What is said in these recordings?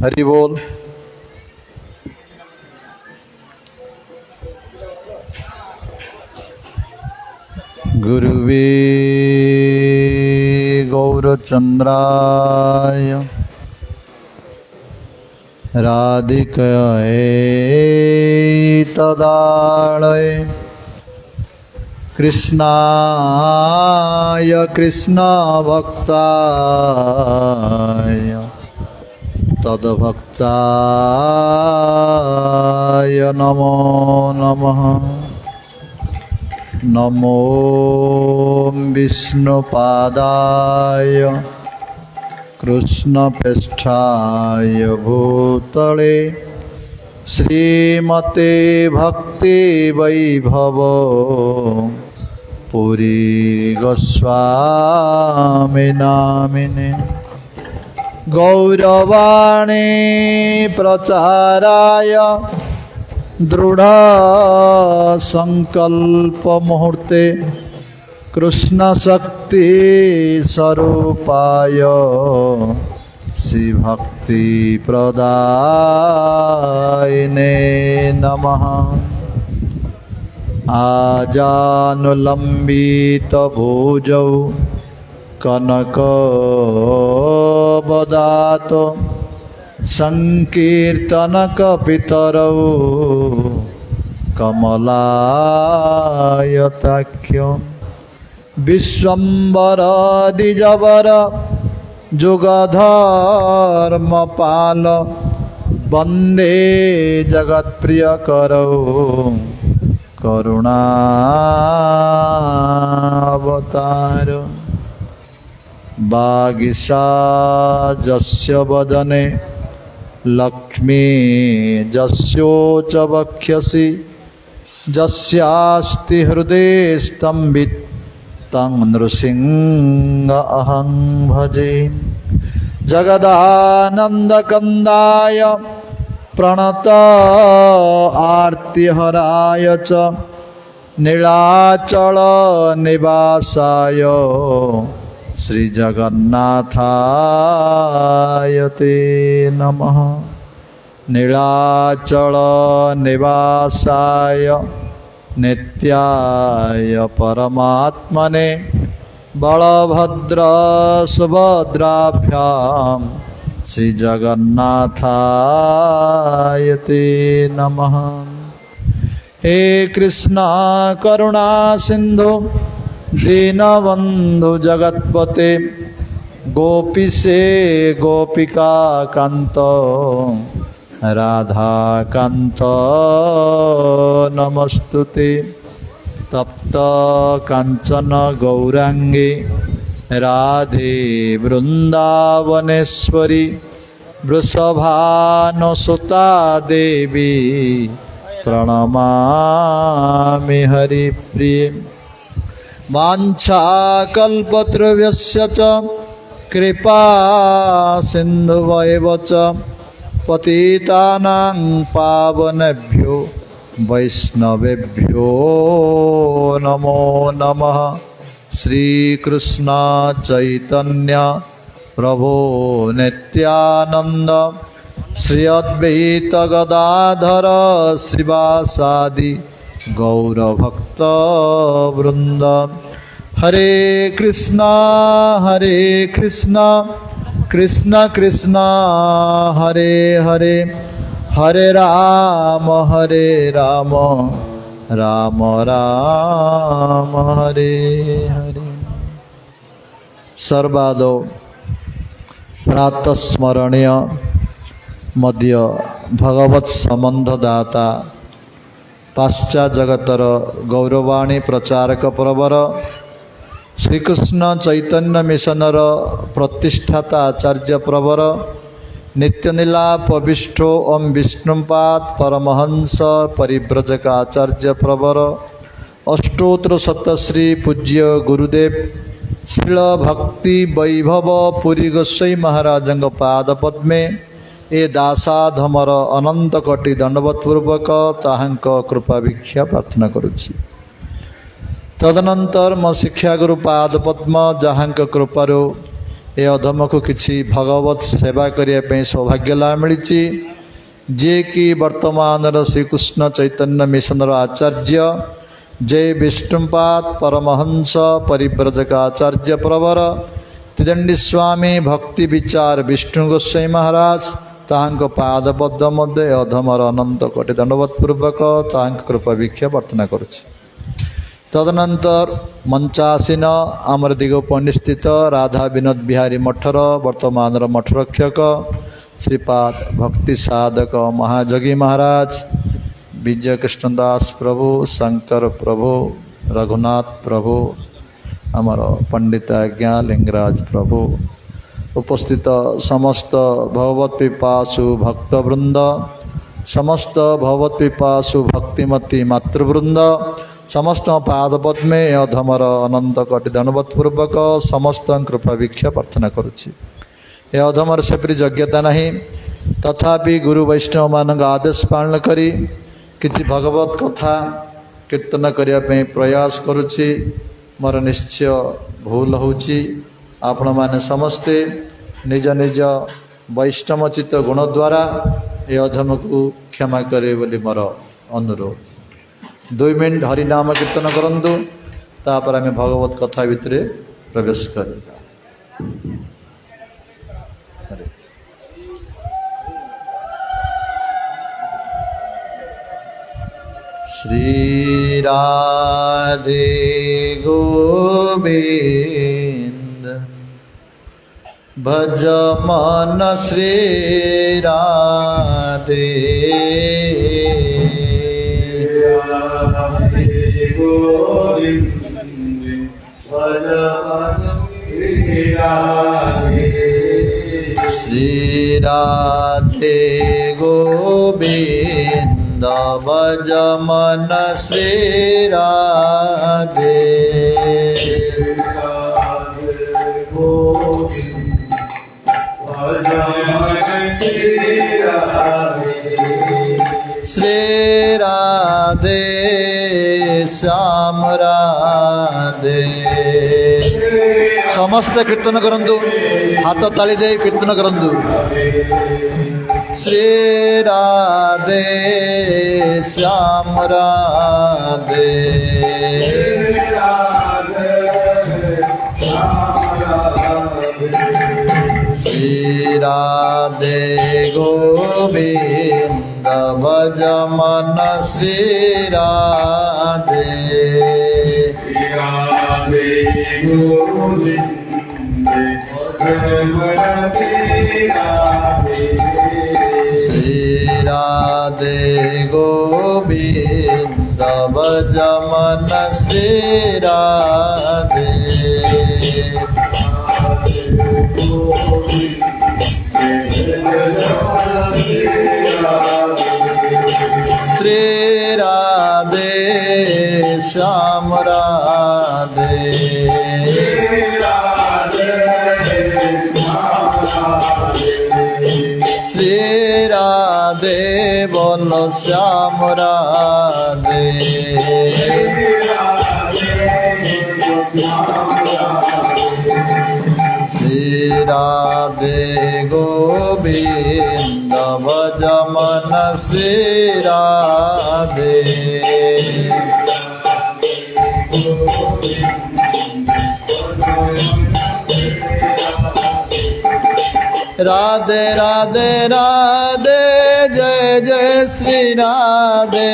हरि बोल। गुरुवे गौरचंद्राय राधिकायै तदालये कृष्णाय कृष्णभक्ताय तद्भक्ताय नमो नमः। नमो विष्णुपादाय कृष्णप्रेष्ठाय भूतले श्रीमते भक्ति वैभव पुरी गोस्वामी नामिने। गौरवाणी प्रचाराय दृढ़ संकल्प मुहूर्ते कृष्ण शक्ति स्वरूपाय श्री भक्ति प्रदायिने नमः। आजानुलंबित भुजौ कनकवदात संकीर्तनकपितरौ कमलायताख्य विश्वम्बर द्विजवर जुगधर्मपाल वन्दे जगत्प्रियकरौ करुणावतार। वागीशाजस्य वदने लक्ष्मी जस्योच वक्ष्यसि जस्यास्ति हृदये स्तम्भित तं नृसिंह अहं भजे। जगदानन्दकन्दाय प्रणत आर्तिहराय च नीलाचल निवासाय श्री जगन्नाथाय ते नमः। नीलाचल निवासाय नित्याय परमात्मने बलभद्र सुभद्राभ्यां श्री जगन्नाथाय ते नमः। हे कृष्णा करुणा सिंधु दीनबंधु जगत्पते गोपीशे गोपिका कांत राधा कांत नमस्तुते। तप्त कांचन गौरांगे राधे वृंदावनेश्वरी वृषभानुसुता देवी प्रणमामि हरिप्रिये। वाञ्छाकल्पतरुभ्यश्च च कृपा सिन्धुभ्येव च पतितानां पावनेभ्यो वैष्णवेभ्यो नमो नमः। श्रीकृष्ण चैतन्य प्रभो नित्यानंद श्री अद्वैत गदाधर श्रीवासादि गौरभक्त वृंद। हरे कृष्णा कृष्ण कृष्ण हरे हरे हरे राम राम राम हरे हरे। सर्वादौ प्रातस्मरणीय मध्य भगवत संबंधदाता पाश्चात्य जगतर गौरवाणी प्रचारक प्रवर श्रीकृष्ण चैतन्य मिशनर प्रतिष्ठाता आचार्य प्रवर नित्यनीला पविष्ठो ओम विष्णुपाद परमहंस परिव्रजक आचार्य प्रवर अष्टोत्र सतश्री पूज्य गुरुदेव श्रील भक्ति वैभव पुरी गोसाई महाराजंग पाद पद्मे ए दासाधमर अनंत कोटि दंडवतपूर्वक ताहांक कृपा भिक्षा प्रार्थना करुछि। तदनंतर मो शिक्षागुरु पाद पद्म जहांक कृपारो ए अधम को किसी भगवत सेवा करने सौभाग्य लाभ मिली जे कि वर्तमान श्रीकृष्ण चैतन्य मिशन आचार्य जय विष्णुपाद परमहंस परिव्रजक आचार्य प्रवर त्रिदंडी स्वामी भक्ति विचार विष्णु गोस्वाई महाराज तांको पादपद्म मध्य अधमर अनंत कोटि दंडवत पूर्वक तांको कृपा भिक्षा प्रार्थना करुछि। तदनंतर मंचासीन आमर दिगोपंडी स्थित राधा विनोद बिहारी मठर वर्तमान मठरक्षक श्रीपाद भक्ति साधक महाजगी महाराज विजय कृष्णदास प्रभु शंकर प्रभु रघुनाथ प्रभु आमर पंडित आज्ञा लिंगराज प्रभु उपस्थित समस्त भगवत पिपासु भक्तवृंद समस्त भगवत पिपासु भक्तिमती मातृवृंद समस्त पादपद्मे अधमर अनंत कोटि दंडवत पूर्वक समस्त कृपा भिक्षा प्रार्थना करुछि। ए अधमर सेपरी योग्यता नहीं तथापि गुरु वैष्णव मान आदेश पालन करी किसी भगवत कथा कीर्तन करने प्रयास करुछि। मोर निश्चय भूल होउछि आपण माने समस्ते निज निज वैष्णवचित गुण द्वारा ए अधम को क्षमा करे बोली मोर अनुरोध। 2 मिनट हरिनाम कीर्तन करंतु तापर आम भगवत कथा भितर प्रवेश करिबा। श्री राधे गोविंद भज मन श्री राधे गोविंद भज मन श्री राधे श्री राधे गोविंद भज मन श्री राधे श्री राधे श्याम राधे समस्त कीर्तन करंतु हाथ ताली दे कीर्तन करंतु श्री राधे श्याम राधे श्री राधे गोविंद भज मन श्री राधे श्री राधे गोविंद भज मन श्री राधे श्री राधे श्याम राधे श्री राधे बोलो श्याम राधे श्री राधे गोविंद भज मन श्री राधे राधे राधे राधे जय जय श्री राधे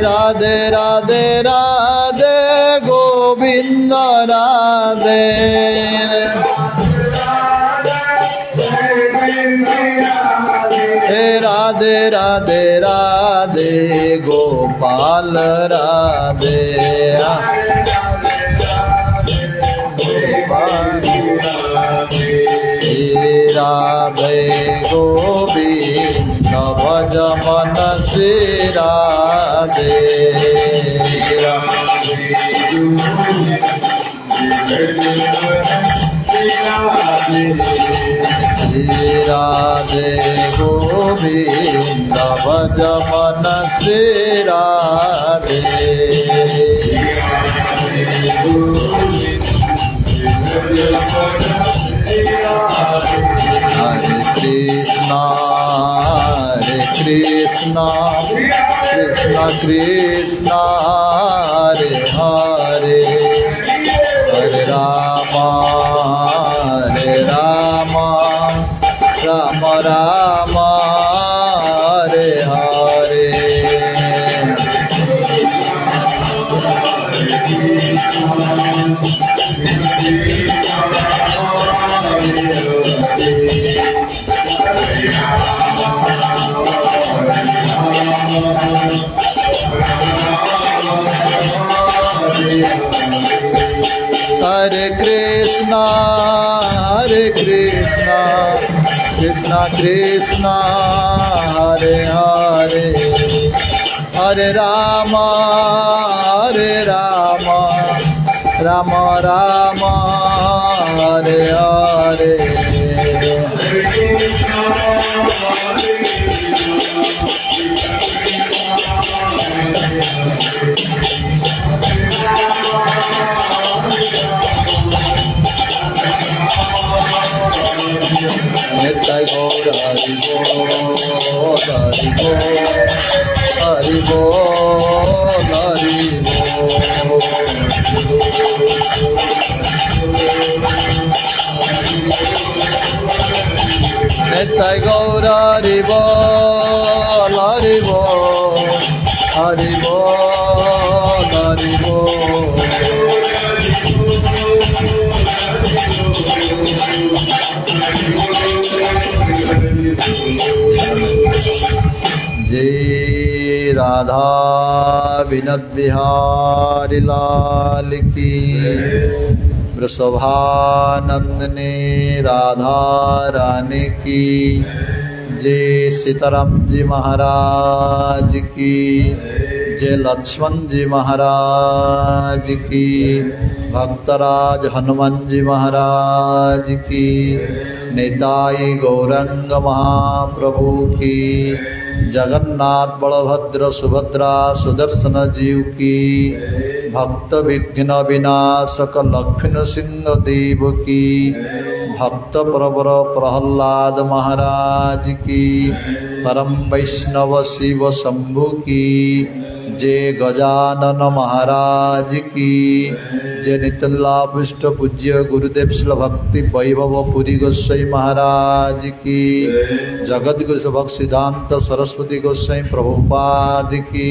राधे राधे राधे गोविंद राधे राधे राधे राधे गोपाल राधे श्री राधे गोविंद भज मन श्री राधे श्री राधे गोविंद भज मन श्री राधे कृष्ण हरे हरे हरे राम राम राम हरे हरे हरे कृष्ण कृष्ण कृष्ण हरे हरे हरे राम राम राम हरे हरे नित्य गौर हरि बोल हरि बोल हरि बोल नित्य गौर हरि बोल हरि बोल हरि बोल हरि बोल जय राधा विनोद बिहारी लाल की वृषभानंदनी राधा रानी की जय सीताराम जी महाराज की जय लक्ष्मण जी महाराज की भक्तराज हनुमान जी महाराज की निताई गौरंग महाप्रभु की जगन्नाथ बलभद्र सुभद्रा सुदर्शन जीव की भक्त विघ्न विनाशक लक्ष्मण सिंह देव की भक्त प्रवर प्रहलाद महाराज की परम वैष्णव शिव शंभु की जय गजानन महाराज की जय नितलाभिष्ट पूज्य गुरुदेव श्री भक्ति वैभव पुरी गोस्वाई महाराज की जगत गुरु भक्त सिद्धांत सरस्वती गोस्वाई प्रभुपाद की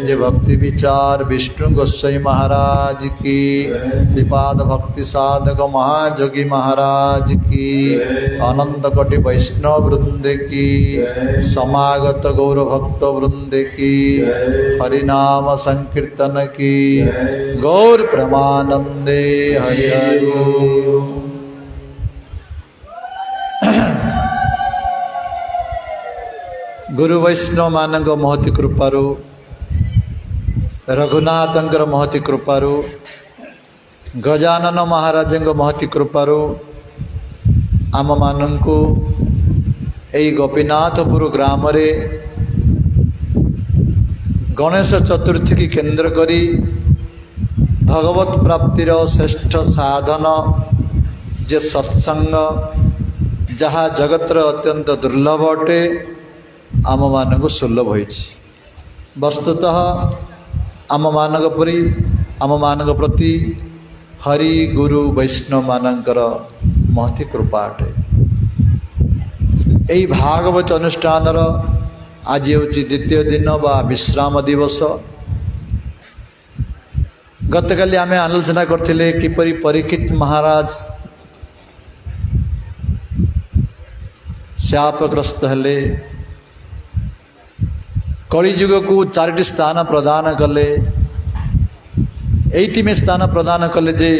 जय भक्ति विचार विष्णु गोस्वाई महाराज की श्रीपाद भक्ति साधक महाजोगी महाराज की अनंत कोटि वैष्णव वृंद की समागत गौर भक्त वृंद की हरिनाम संकीर्तन की गौर प्रेमानंदे हरि हरि। गुरु वैष्णव मानक महती कृपारू रघुनाथंकर महती कृपारू गजानन महाराज महती कृपारू आम मानू यही गोपीनाथपुर ग्राम रे गणेश चतुर्थी की केंद्र करी भगवत प्राप्तिर श्रेष्ठ साधन जे सत्संग जहाँ जगतर अत्यंत दुर्लभ अटे आम मानक सुलभ होइछि। वस्तुतः आम मानक परी आम मानक प्रति हरि गुरु वैष्णव मानकर महती कृपा अटे। यही भागवत अनुष्ठान आज हूँ द्वितीय दिन बा विश्राम दिवस। गतकाली आमे आलोचना करथिले किपरि परीक्षित महाराज शापग्रस्त हेले, कलिजुग को चारिटी स्थान प्रदान कले। एइति में स्थान प्रदान कले जे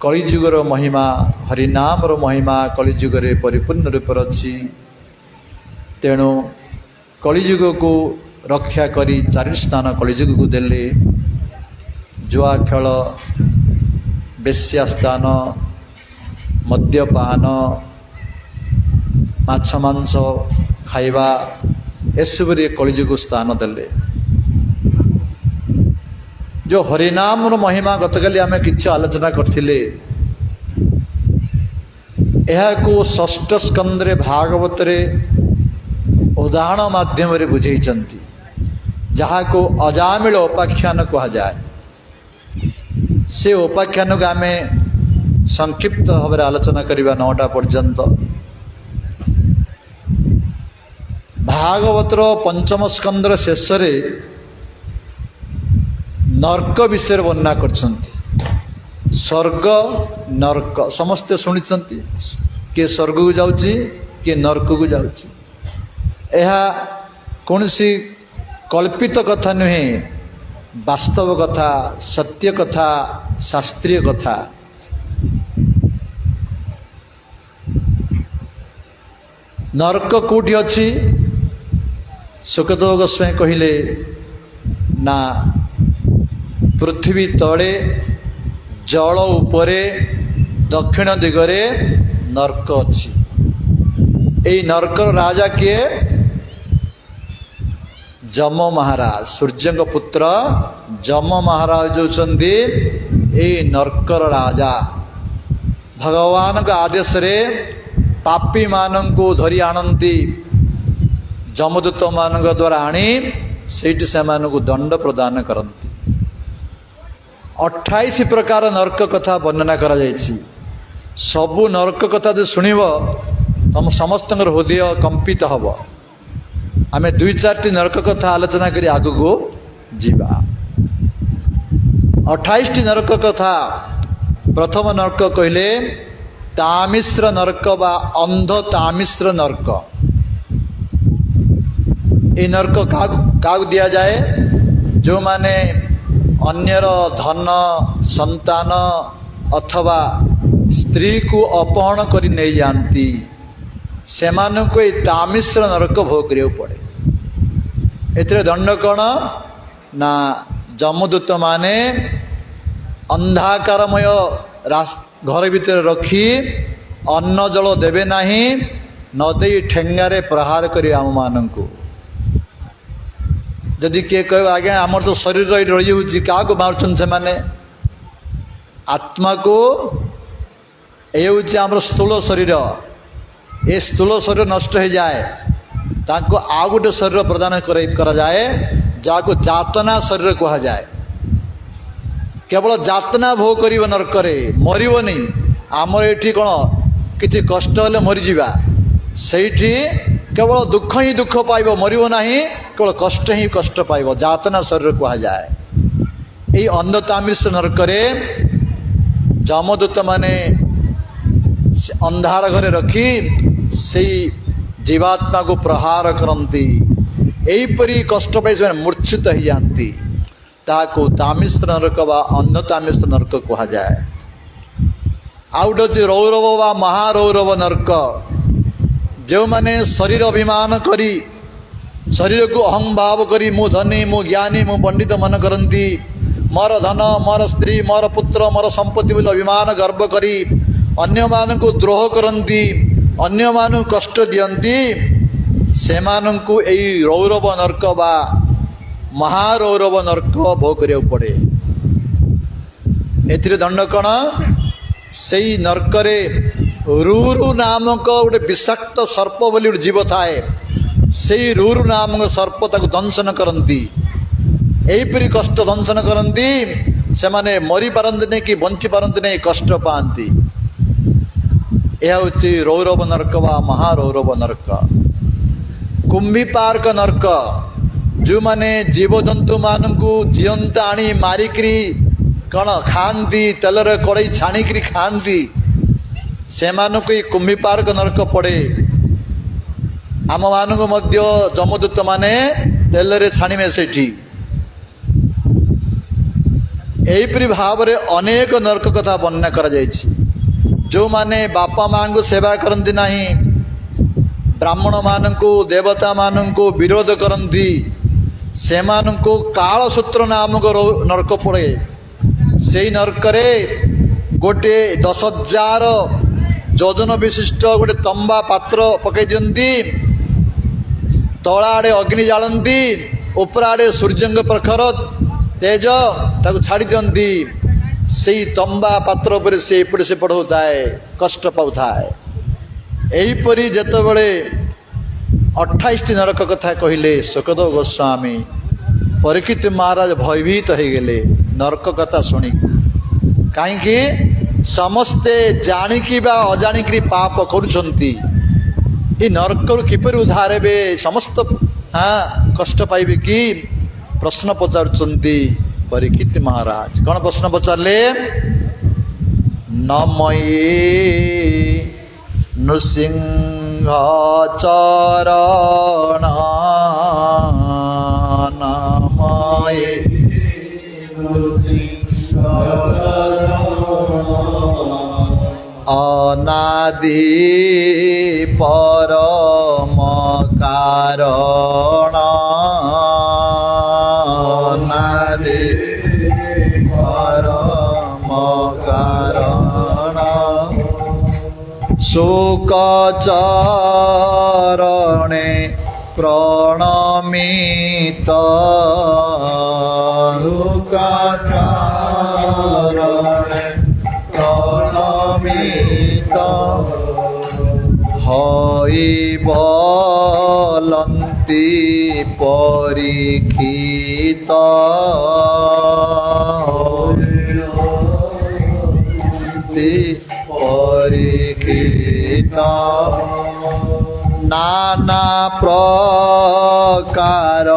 कलिजुगर महिमा हरिनामर महिमा कलिजुगरे परिपूर्ण रूप अच्छी। तेणु कलिजुग को रक्षा करी चारिटी स्थान कलिजुग को देले। जुआ खेल, बेश्या स्थान, मद्यपान, माछ मांस खाइबा एसबुरे कलिजुग स्थान देले। जो हरिनाम महिमा गतकाली आमे किछि आलोचना करथिले, यह को षष्ठ स्कंदरे भागवत रे उदाहरण माध्यम रे बुझेइचंती जहाँ को अजामिल उपाख्यान कह जाए से उपाख्यान को आम संक्षिप्त भाव में आलोचना करवा 9टा पर्यंत। भागवतर पंचम स्कंदर शेष नर्क विषय वर्णना कर स्वर्ग नर्क समस्ते शुणी किए स्वर्ग को जाऊँगी किए नर्क को जाऊँगी। यह कौन सी कल्पित कथा नुहे वास्तव कथा सत्य कथा शास्त्रीय कथा। नर्क कोठी अच्छी सुखदेव गोस्वामी कहले ना पृथ्वी तले जल उपरे दक्षिण दिगरे नर्क अच्छी। यही नर्कर राजा किए जम महाराज सूर्य पुत्र जम महाराज जो नर्कर राजा भगवान का आदेश रे पापी मानन को धरी आनती जमदूत मान द्वारा आनी सेठी से दंड प्रदान करती। 28 प्रकार नर्क कथा वर्णना करा जायछि। सबु नर्क कथा जो शुणव तुम समस्त हृदय कंपित हब। आम 2-4टी नर्क कथा आलोचना करी आगु को जीवा। 28टी नर्क कथा प्रथम नर्क कहले तामिश्र नर्क बा अंध तामिश्र नर्क। ये नर्क क्या दिया जाए जो माने अन्यर धन संतान अथवा स्त्री को अपहरण करी नहीं जानती से तामिश्र नरक भोग करिया पड़े। एथिरे दंड कौन ना जमदूत माने अंधाकारमय घर भीतर रखी अन्न जल देवे नाही न दे ठेंगारे प्रहार करी आम मानू। जदि किए कह आज्ञा आमर तो शरीर रही होची क्या मार्चन से माने आत्मा को ये हूँ आम स्थूल शरीर ये स्थूल शरीर नष्ट हो जाए ताको आउ गोटे शरीर प्रदान करा जाए जहाँ को जातना शरीर कहा जाए। केवल जातना भोग कर नरकरे मरबनी आमर ये कौन किसी कष्ट हेल्ले मरीजा से केवल दुख ही दुख पाइब मरब ना केवल कष्ट ही कष्ट पाइब जातना शरीर कहा जाए। यही अंधतामिश्र नरकरे जमदूत माने अंधार घरे रखी से जीवात्मा को प्रहार करती यहीपरी कष्ट पाई से मूर्छित हो जाती ताको तामिश्र नरक बा अंध तामिश्र नरक कहा जाए। आउ गोटे रौरव बा महारौरव नरक जो माने शरीर अभिमान करी शरीर को अहं भाव करी मु धनी मु ज्ञानी मु पंडित मन करती मोर धन मोर स्त्री मोर पुत्र मोर संपत्ति बोली अभिमान गर्व करी अन्य मान को द्रोह करती अन्य मान कष्ट दियंती से मानू यही रौरव नरक बा महारौरव नरक भोग करिया पड़े। एथिरे दंड कौन से नरकरे रूरु नामक गोटे विषाक्त सर्प बोली गोटे जीव थाए से रूरु नामक सर्प ताको दंशन करती यहीपरी कष्ट दंशन करती से माने मरी पारती नहीं कि बंची पारती नहीं कष्ट पाती। यह हूँ रौरव नरक व महारौरव नरक। कुंभीपार्क नरक जो माने जीवजंतु मानू जीवंत आनी मारिकी कौन खाती तेलर कड़ई छाणिकी खाती से कुंभीपार्क नरक पड़े। आम मानू मध्य जमदूत माने तेलरे छाणीमे सेठी यहीपरी भाव में अनेक नरक कथा वर्णना करा जायछि। जो माने बापा माँ को सेवा करती नहीं ब्राह्मण मान को देवता मान को विरोध करती से कालसूत्र नामक नरक पड़े। से नरकरे गोटे 10,000 योजन विशिष्ट गोटे तंबा पात्र पकई दियंती तला आड़े अग्नि जालती ऊपर आड़े सूर्य प्रखर तेज ताको छाड़ी दियंती से तंबा पात्र पर से एपट सेपट होता है कष्ट पाता है। यहीपरि जेतबेले 28टी नरक कथा कहले सुखदेव गोस्वामी परीक्षित महाराज भयभीत हो गले नरक कथा शुणी कहीं समस्ते जाणिकी बा अजाणिकी पाप करुछंती ये नरक किपरि उद्धार हे समस्त हाँ कष्ट पाइबे कि प्रश्न पचारुचंती परीक्षित महाराज कौन प्रश्न पचारे न मयि नृसिंह चरण नामये अनादि परम कारण अनादि परम कारण शोक चरणे प्रणमित शोक चरणे प्रणमित हई बलन्ति परीक्षित परीक्षित नाना प्रकार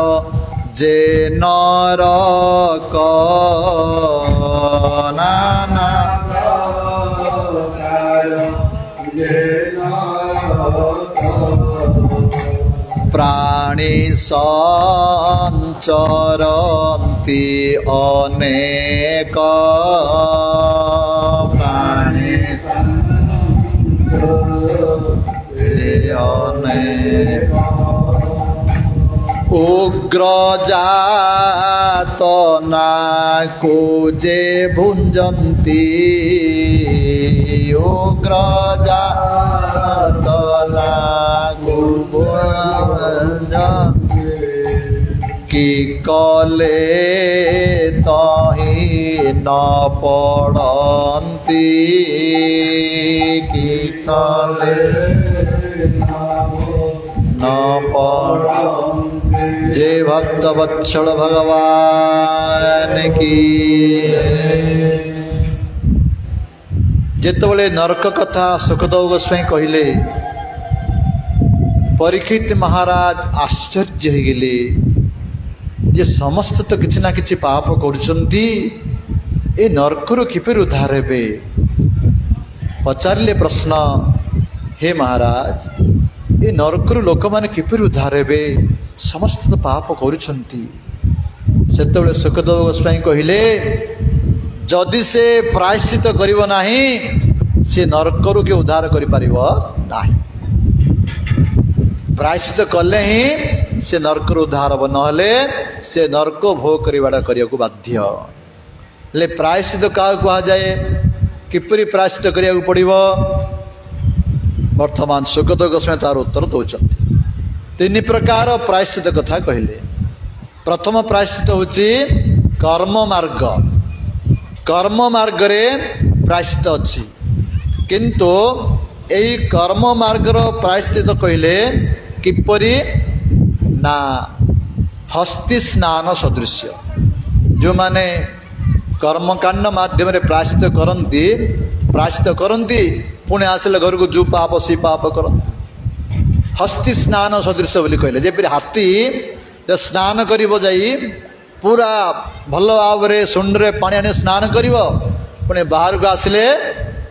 जे नरक नाना प्रकार जे नरक प्राणी संचरन्ति अनेक प्राणी अनेक उग्र जात नाको जे भुंजन्ति उग्र जात नाको भुंजन्ति कि कले तहि न पड़न्ति कि कले न पड़न्ति जय भक्त वत्सल भगवान की जेतबले नरक कथा सुखदेव गोस्वाई कहले परीक्षित महाराज आश्चर्य हो गले जे समस्त तो किछि ना किछि पाप करुछंती ए नरकरु किपरि उद्धार हेबे पचारिले प्रश्न हे महाराज ए नरकरु लोक माने किपरि उद्धार हेबे समस्त तो पाप करुछंती सेतबेले सुखदेव गोस्वाई कहिले जदि से प्रायश्चित करिवो नाही से नरकरु के उद्धार करि परिबो नाही प्रायश्चित कले ही से नरक उद्धार हम नहले से नरक भोग करवाटा करने को बाध्य ले प्रायश्चित क्या कह जाए किपरि प्रायश्चित करने पड़ो वर्तमान सुखदेव गोस्वामी तार उत्तर दौरान तीन प्रकार प्रायश्चित कथा कहले प्रथम प्रायश्चित होची कर्म मार्ग रे प्रायश्चित अच्छी किंतु यही कर्म मार्गर प्रायश्चित कहले किपरि ना हस्ती स्नान सदृश जो माने कर्मकांड माध्यम प्रायश्चित करती पुणे आसिले घर को जो पाप सी पाप करती हस्ती स्नान सदृश बोली कहले जेपरि हाथी जब स्नान करिवो जाई पूरा भल भाव सुंडरे पानी आनी स्नान करिवो पुणे बाहर को आसिले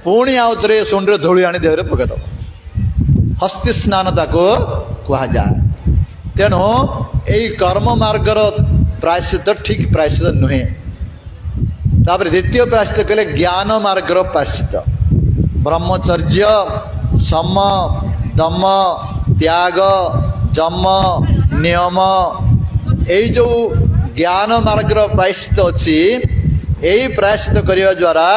पुणी आउ थे सुंडरे धूली आनी देहरे पकेदब हस्ती स्नान ताको कह जाए तेणु यही कर्म मार्गर प्रायश्चित ठीक प्रायश्चित नुहे तापर द्वितीय प्रायश्चित कहले ज्ञान मार्गर प्रायश्चित ब्रह्मचर्य सम दम त्याग जम नियम यही जो ज्ञान मार्गर प्रायश्चित अच्छी यही प्रायश्चित करने द्वारा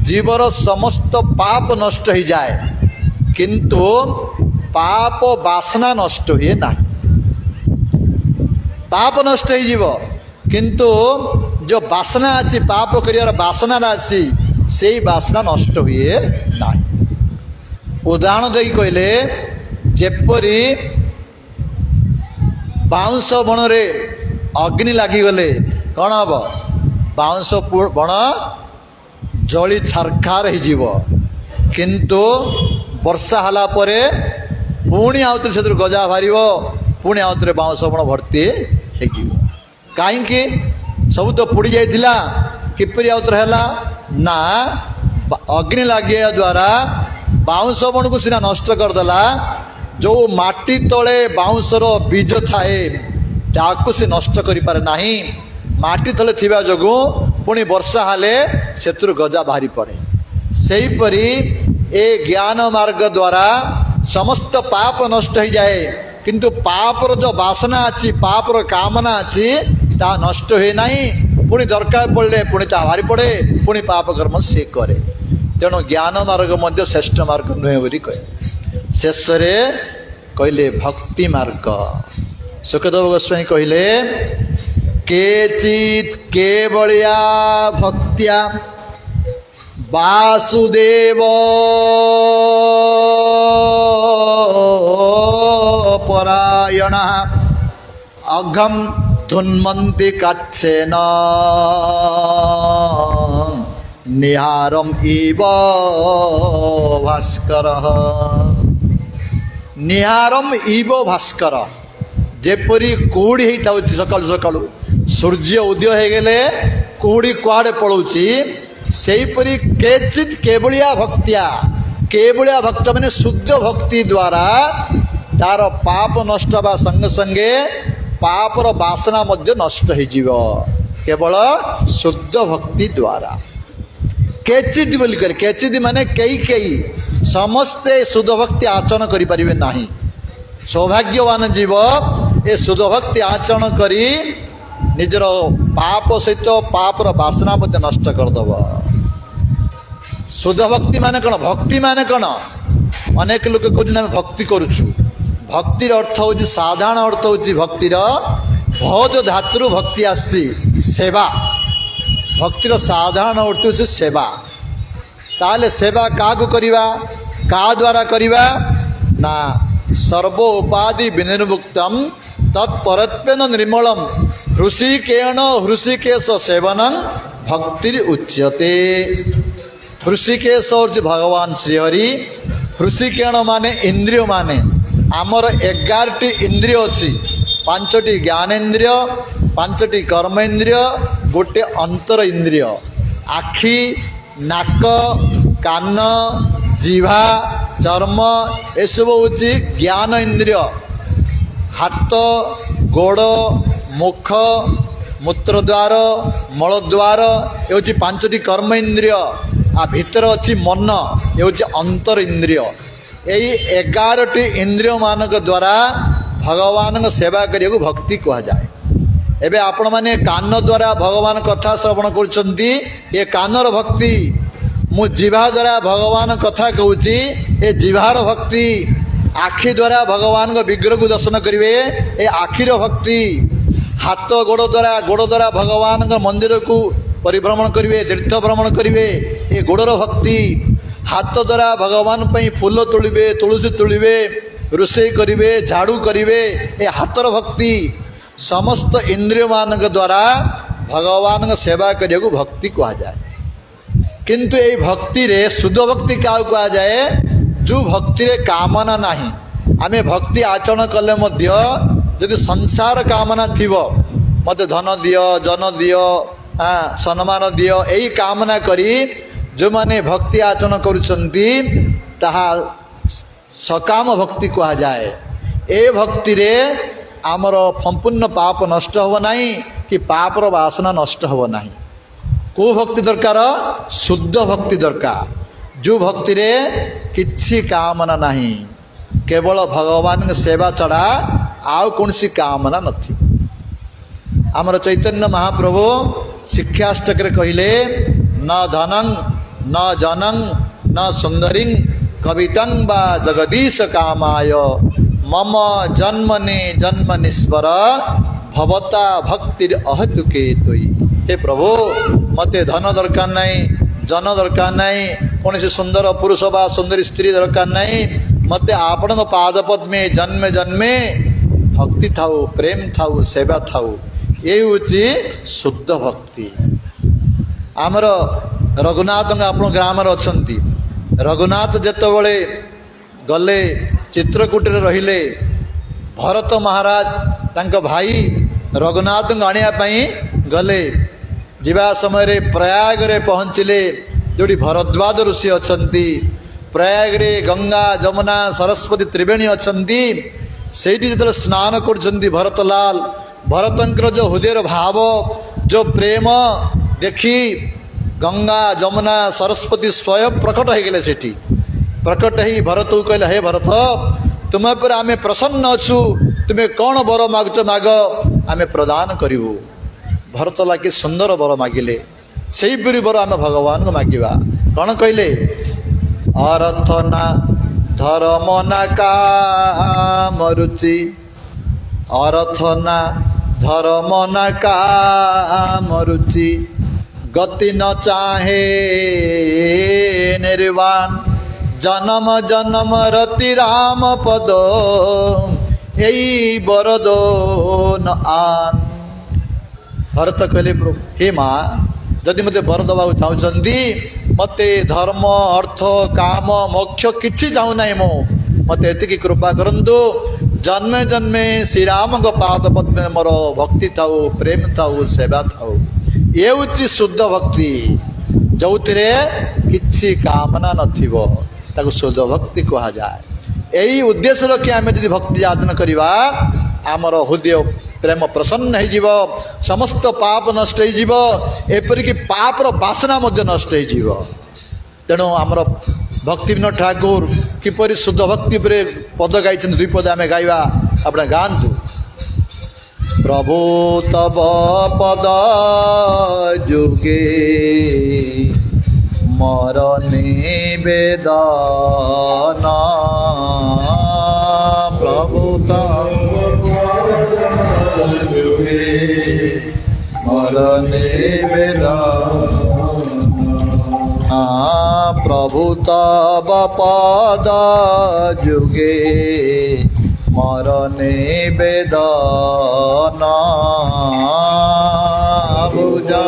जीवर समस्त पाप नष्ट हो जाए किंतु पाप वासना नष्ट हुए ना पाप नष्ट हो किंतु जो वासना अच्छी पाप कर वासना अच्छी से वासना नष्ट हुए ना उदाहरण दे कहले जेपरी बाउंस बण रे ଅଗ୍ନି ଲାଗିଗଲେ କ'ଣ ହବ? ବାଉଁଶ ବଣ ଜଳି ଛାରଖାର ହେଇଯିବ। କିନ୍ତୁ ବର୍ଷା ହେଲା ପରେ ପୁଣି ଆଉଥରେ ସେଥିରୁ ଗଜା ବାହାରିବ, ପୁଣି ଆଉଥରେ ବାଉଁଶ ବଣ ଭର୍ତ୍ତି ହେଇଯିବ। କାହିଁକି? ସବୁ ତ ପୋଡ଼ି ଯାଇଥିଲା, କିପରି ଆଉଥରେ ହେଲା? ନା, ଅଗ୍ନି ଲାଗିବା ଦ୍ୱାରା ବାଉଁଶ ବଣକୁ ସିନା ନଷ୍ଟ କରିଦେଲା, ଯେଉଁ ମାଟି ତଳେ ବାଉଁଶର ବୀଜ ଥାଏ ତାକୁ ସେ ନଷ୍ଟ କରିପାରେ ନାହିଁ। ମାଟି ତଳେ ଥିବା ଯୋଗୁଁ ପୁଣି ବର୍ଷା ହେଲେ ସେଥିରୁ ଗଜା ବାହାରି ପଡ଼େ। ସେହିପରି ଏ ଜ୍ଞାନ ମାର୍ଗ ଦ୍ୱାରା ସମସ୍ତ ପାପ ନଷ୍ଟ ହେଇଯାଏ, କିନ୍ତୁ ପାପର ଯେଉଁ ବାସନା ଅଛି, ପାପର କାମନା ଅଛି, ତାହା ନଷ୍ଟ ହୁଏ ନାହିଁ। ପୁଣି ଦରକାର ପଡ଼ିଲେ ପୁଣି ତାହା ବାହାରି ପଡ଼େ, ପୁଣି ପାପ କର୍ମ ସେ କରେ। ତେଣୁ ଜ୍ଞାନ ମାର୍ଗ ମଧ୍ୟ ଶ୍ରେଷ୍ଠ ମାର୍ଗ ନୁହେଁ ବୋଲି କହିଲେ। ଶେଷରେ କହିଲେ ଭକ୍ତି ମାର୍ଗ। ସୁଖଦେବ ଗୋସ୍ୱାମୀ କହିଲେ କେଚିତ୍ କେବଳିଆ ଭକ୍ତ୍ୟା ବାସୁଦେବ ପରାୟଣ ଅଘମ୍ ଧୁନ୍ମନ୍ତି କାଚ୍ଛେନ ନିହାରମ୍ ଇବ ଭାସ୍କର। ନିହାରମ୍ ଇବ ଭାସ୍କର, ଯେପରି କୁହୁଡ଼ି ହେଇଥାଉଛି ସକାଳୁ ସକାଳୁ, ସୂର୍ଯ୍ୟ ଉଦୟ ହେଇଗଲେ କୁହୁଡ଼ି କୁଆଡ଼େ ପଳାଉଛି, ସେହିପରି କେଚିତ୍ କେବଳିଆ ଭକ୍ତିଆ, କେବଳିଆ ଭକ୍ତ ମାନେ ଶୁଦ୍ଧ ଭକ୍ତି ଦ୍ୱାରା ତାର ପାପ ନଷ୍ଟ ହେବା ସଙ୍ଗେ ସଙ୍ଗେ ପାପର ବାସନା ମଧ୍ୟ ନଷ୍ଟ ହେଇଯିବ, କେବଳ ଶୁଦ୍ଧ ଭକ୍ତି ଦ୍ୱାରା। କେଚିତ୍ ବୋଲି କହିଲେ, କେଚିତ୍ ମାନେ କେହି କେହି, ସମସ୍ତେ ଶୁଦ୍ଧ ଭକ୍ତି ଆଚରଣ କରିପାରିବେ ନାହିଁ। ସୌଭାଗ୍ୟବାନ ଜୀବ ଏ ଶୁଦ୍ଧ ଭକ୍ତି ଆଚରଣ କରି ନିଜର ପାପ ସହିତ ପାପର ବାସନା ମଧ୍ୟ ନଷ୍ଟ କରିଦେବ। ଶୁଦ୍ଧ ଭକ୍ତି ମାନେ କ'ଣ? ଭକ୍ତି ମାନେ କ'ଣ? ଅନେକ ଲୋକ କହୁଛନ୍ତି ଆମେ ଭକ୍ତି କରୁଛୁ। ଭକ୍ତିର ଅର୍ଥ ହେଉଛି, ସାଧାରଣ ଅର୍ଥ ହେଉଛି ଭକ୍ତିର ଭୋଜ ଧାତୁରୁ ଭକ୍ତି ଆସିଛି, ସେବା। ଭକ୍ତିର ସାଧାରଣ ଅର୍ଥ ହେଉଛି ସେବା। ତାହେଲେ ସେବା କାହାକୁ କରିବା? କାହା ଦ୍ୱାରା କରିବା? ନା, ସର୍ବ ଉପାଧି ବିନିର୍ମୁକ୍ତମ୍ ତତ୍ପରତ୍ୱେନ ନିର୍ମଳମ୍ ହୃଷିକେଣ ହୃଷିକେଶ ସେବନଂ ଭକ୍ତିର୍ ଉଚ୍ୟତେ। ହୃଷିକେଶ ହେଉଛି ଭଗବାନ ଶ୍ରୀହରି। ହୃଷିକେଣ ମାନେ ଇନ୍ଦ୍ରିୟ ମାନେ, ଆମର 11ଟି ଇନ୍ଦ୍ରିୟ ଅଛି। 5ଟି ଜ୍ଞାନେନ୍ଦ୍ରିୟ, 5ଟି କର୍ମେନ୍ଦ୍ରିୟ, ଗୋଟେ ଅନ୍ତର ଇନ୍ଦ୍ରିୟ। ଆଖି, ନାକ, କାନ, ଜିଭା, ଚର୍ମ ଏସବୁ ହେଉଛି ଜ୍ଞାନ ଇନ୍ଦ୍ରିୟ। ହାତ, ଗୋଡ଼, ମୁଖ, ମୂତ୍ରଦ୍ୱାର, ମଳଦ୍ୱାର ଏ ହେଉଛି 5ଟି କର୍ମ ଇନ୍ଦ୍ରିୟ। ଆଉ ଭିତରେ ଅଛି ମନ, ଏ ହେଉଛି ଅନ୍ତର ଇନ୍ଦ୍ରିୟ। ଏଇ 11ଟି ଇନ୍ଦ୍ରିୟ ମାନଙ୍କ ଦ୍ୱାରା ଭଗବାନଙ୍କ ସେବା କରିବାକୁ ଭକ୍ତି କୁହାଯାଏ। ଏବେ ଆପଣମାନେ କାନ ଦ୍ୱାରା ଭଗବାନ କଥା ଶ୍ରବଣ କରୁଛନ୍ତି, ଏ କାନର ଭକ୍ତି। ମୁଁ ଜିଭା ଦ୍ୱାରା ଭଗବାନ କଥା କହୁଛି, ଏ ଜିଭାର ଭକ୍ତି। ଆଖି ଦ୍ୱାରା ଭଗବାନଙ୍କ ବିଗ୍ରହକୁ ଦର୍ଶନ କରିବେ, ଏ ଆଖିର ଭକ୍ତି। ହାତ ଗୋଡ଼ ଦ୍ୱାରା ଭଗବାନଙ୍କ ମନ୍ଦିରକୁ ପରିଭ୍ରମଣ କରିବେ, ତୀର୍ଥ ଭ୍ରମଣ କରିବେ, ଏ ଗୋଡ଼ର ଭକ୍ତି। ହାତ ଦ୍ୱାରା ଭଗବାନ ପାଇଁ ଫୁଲ ତୋଳିବେ, ତୁଳସୀ ତୋଳିବେ, ରୋଷେଇ କରିବେ, ଝାଡ଼ୁ କରିବେ, ଏ ହାତର ଭକ୍ତି। ସମସ୍ତ ଇନ୍ଦ୍ରିୟ ମାନଙ୍କ ଦ୍ୱାରା ଭଗବାନଙ୍କ ସେବା କରିବାକୁ ଭକ୍ତି କୁହାଯାଏ। କିନ୍ତୁ ଏଇ ଭକ୍ତିରେ ଶୁଦ୍ଧ ଭକ୍ତି କାହାକୁ କୁହାଯାଏ? ଯେଉଁ ଭକ୍ତିରେ କାମନା ନାହିଁ। ଆମେ ଭକ୍ତି ଆଚରଣ କଲେ ମଧ୍ୟ ଯଦି ସଂସାର କାମନା ଥିବ, ମୋତେ ଧନ ଦିଅ, ଜନ ଦିଅ, ସମ୍ମାନ ଦିଅ, ଏଇ କାମନା କରି ଯେଉଁମାନେ ଭକ୍ତି ଆଚରଣ କରୁଛନ୍ତି ତାହା ସକାମ ଭକ୍ତି କୁହାଯାଏ। ଏ ଭକ୍ତିରେ ଆମର ସମ୍ପୂର୍ଣ୍ଣ ପାପ ନଷ୍ଟ ହେବ ନାହିଁ, କି ପାପର ବାସନା ନଷ୍ଟ ହେବ ନାହିଁ। କେଉଁ ଭକ୍ତି ଦରକାର? ଶୁଦ୍ଧ ଭକ୍ତି ଦରକାର, ଯେଉଁ ଭକ୍ତିରେ କିଛି କାମନା ନାହିଁ, କେବଳ ଭଗବାନଙ୍କ ସେବା ଛଡ଼ା ଆଉ କୌଣସି କାମନା ନଥିବ। ଆମର ଚୈତନ୍ୟ ମହାପ୍ରଭୁ ଶିକ୍ଷାଷ୍ଟକରେ କହିଲେ, ନ ଧନଂ न जनं न सुंदरिं कवितं वा जगदीश कामाय मम जन्मने जन्मनीश्वर भवता भक्तिर अहतुके तुई। हे प्रभु, मते धन दरकार नहीं, जन दरकार नहीं, कौन से सुंदर पुरुष बा सुंदरी स्त्री दरकार नहीं, मते आपण पाद पद्मे जन्मे जन्मे भक्ति थाऊ, प्रेम थाऊ, सेवा थाऊ, ये हूँ शुद्ध भक्ति। आमर रघुनाथ आप ग्राम अच्छा रघुनाथ जितेबले गले चित्रकूटर रहिले भरत महाराज तांको भाई रघुनाथ को आने गले जीवा समय प्रयाग रे पहुँचले जोड़ी भरद्वाज ऋषि अच्छा प्रयाग रे गंगा जमुना सरस्वती त्रिवेणी अच्छा से जो स्नान कर भरतलाल भरतंकर जो हृदय भाव जो प्रेम देखी गंगा जमुना सरस्वती स्वयं प्रकट हो गले से प्रकट ही भरत को कहले हे भरत तुम पर आम प्रसन्न अच्छु तुम्हें कौन बर मागुच माग आम प्रदान करूँ। भरतला कि सुंदर बर मागिले से बर आम भगवान को मागिबा कौन कहले अर्थ ना धर्म ना काम रुचि अर्थ ना धर्म ना काम रुचि गति न चाहे निर्वाण जन्म जन्म रति राम पद यही बरदो न आन। भरत कहले हे माँ जदि मते बर दबा चाहती मते धर्म अर्थ काम मोक्ष किछि चाहूना मो मते एतिकी कृपा करंतु जन्मे जन्मे श्री राम को पाद पद्मे मोर भक्ति थाउ प्रेम थाउ सेवा थाउ। ये हूँ शुद्ध भक्ति जो किछि कामना नथिबो ताको शुद्ध भक्ति कहा जाए। यही उद्देश्य रखी आम जब भक्ति याचन करवा आमर हृदय प्रेम प्रसन्न हो समस्त पाप नष्ट होपरिक पापर बासना नष्ट हो। तेणु आमर भक्ति विनोद ठाकुर किपरि शुद्ध भक्ति पर पद गाई दुई पद आम गाइबा अपना गातु। प्रभु तब पद जुगे मोर निवेदन प्रभु तब जुगे मोर निवेदन प्रभु तब पद जुगे मोर निवेदन बुझा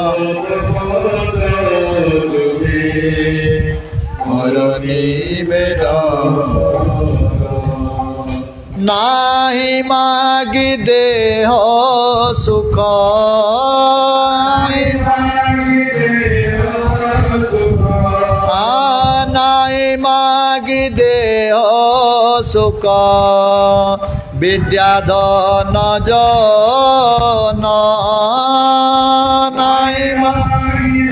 मोर निवेदन नाही मागी देह सुख नाही मागी देह सुख विद्या धन जन नाही मागी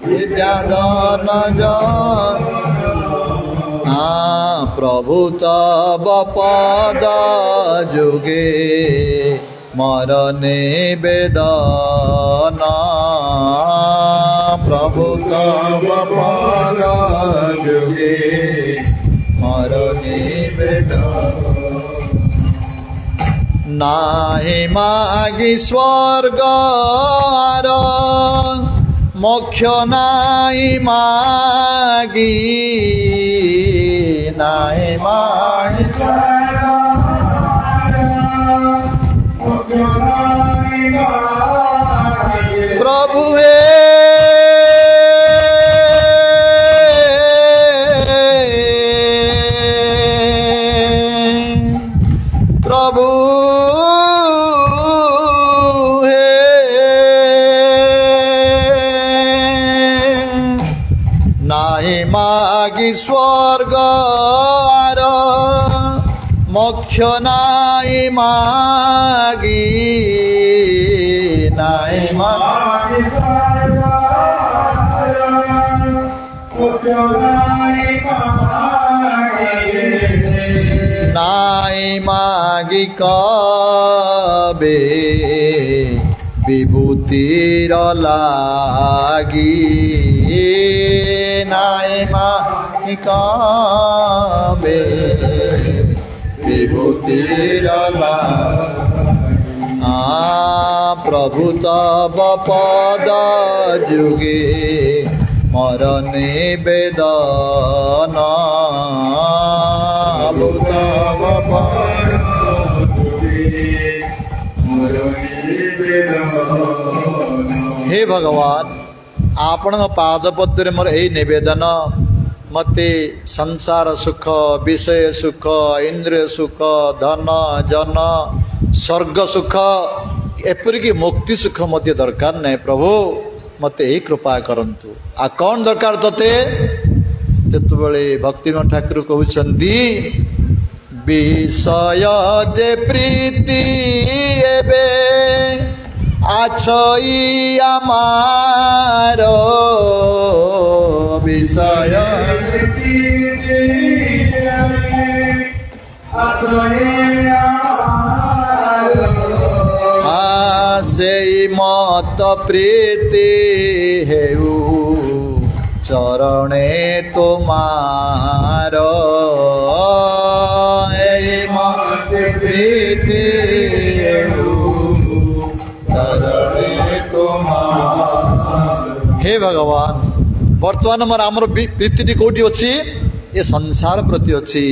विद्या धन जन प्रभु तब पद जुगे मोर निवेदन प्रभु तब पद जुगे मोर निवेदन नाही मागी स्वर्ग मोक्ष नाही मागी नाही मागी प्रभु हे प्रभु नाही मागी स्वर्ग मोक्ष नाही मागी नाही मागी नाही मागी कबे विभूतिर लागी नाही मागी कबे विभूतिर प्रभु तब पद जुगे मोर निवेदन प्रभु तब पद जुगे हे भगवान आपण पादपद्म मोर यही नवेदन मते संसार सुख विषय सुख इंद्रिय सुख धन जन स्वर्ग सुख एपरिक मुक्ति सुख मध्य दरकार नहीं प्रभु मते यही कृपा करंतु आ कौन दरकार तते तेतबेले भक्तिनाथ ठाकुर कहउछंती विषय जे प्रीति एबे आछई आमार विषय से मत प्रीति हेउ चरणे तुमार मत प्रीति हेउ चरणे तुमार। हे भगवान वर्तमान मोर आमर प्रीति कोठी अछि ये संसार प्रति अछि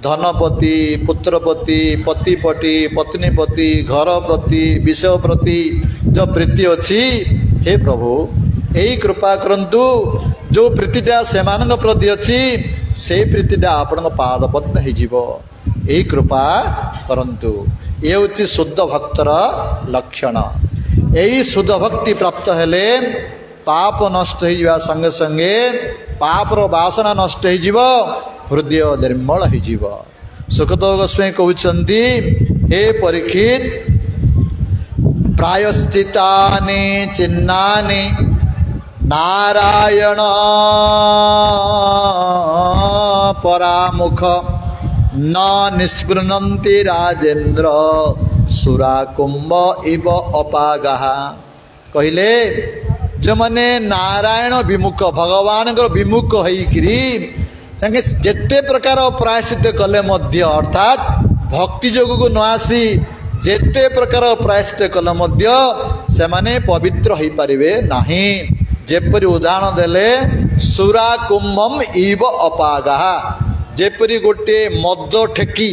धनपति पुत्रपति पतिपति पत्नीपति घर प्रति विषय प्रति जो प्रीति अछि हे प्रभु यही कृपा करंतु जो प्रीतिटा सेमान प्रति अछि से प्रीतिटा आपण पाद पद्म हो यही कृपा करंतु ये हूँ शुद्ध भक्तर लक्षण यही शुद्ध भक्ति प्राप्त हेले पाप नष्ट हो संगे संगे पापर वासना नष्ट हो हृदय निर्मल हो। सुखदेव गोस्वामी कहउछंती हे परीक्षित प्रायश्चितानि चिन्नानि नारायण परामुख न निस्पृणन्ति राजेन्द्र सुराकुंभ इव अपागाः। कहले जो माने नारायण विमुख भगवान विमुख होइकरी जेते प्रकार प्रायश्चित कले मध्य अर्थात भक्ति जोग को न आसी जेते प्रकार प्रायश्चित कले मध्य से माने पवित्र हो पारिबे नाही। जेपरि उदाहरण देले सुरा कुंभम इव अपागा जेपरि गोटे मद ठेकी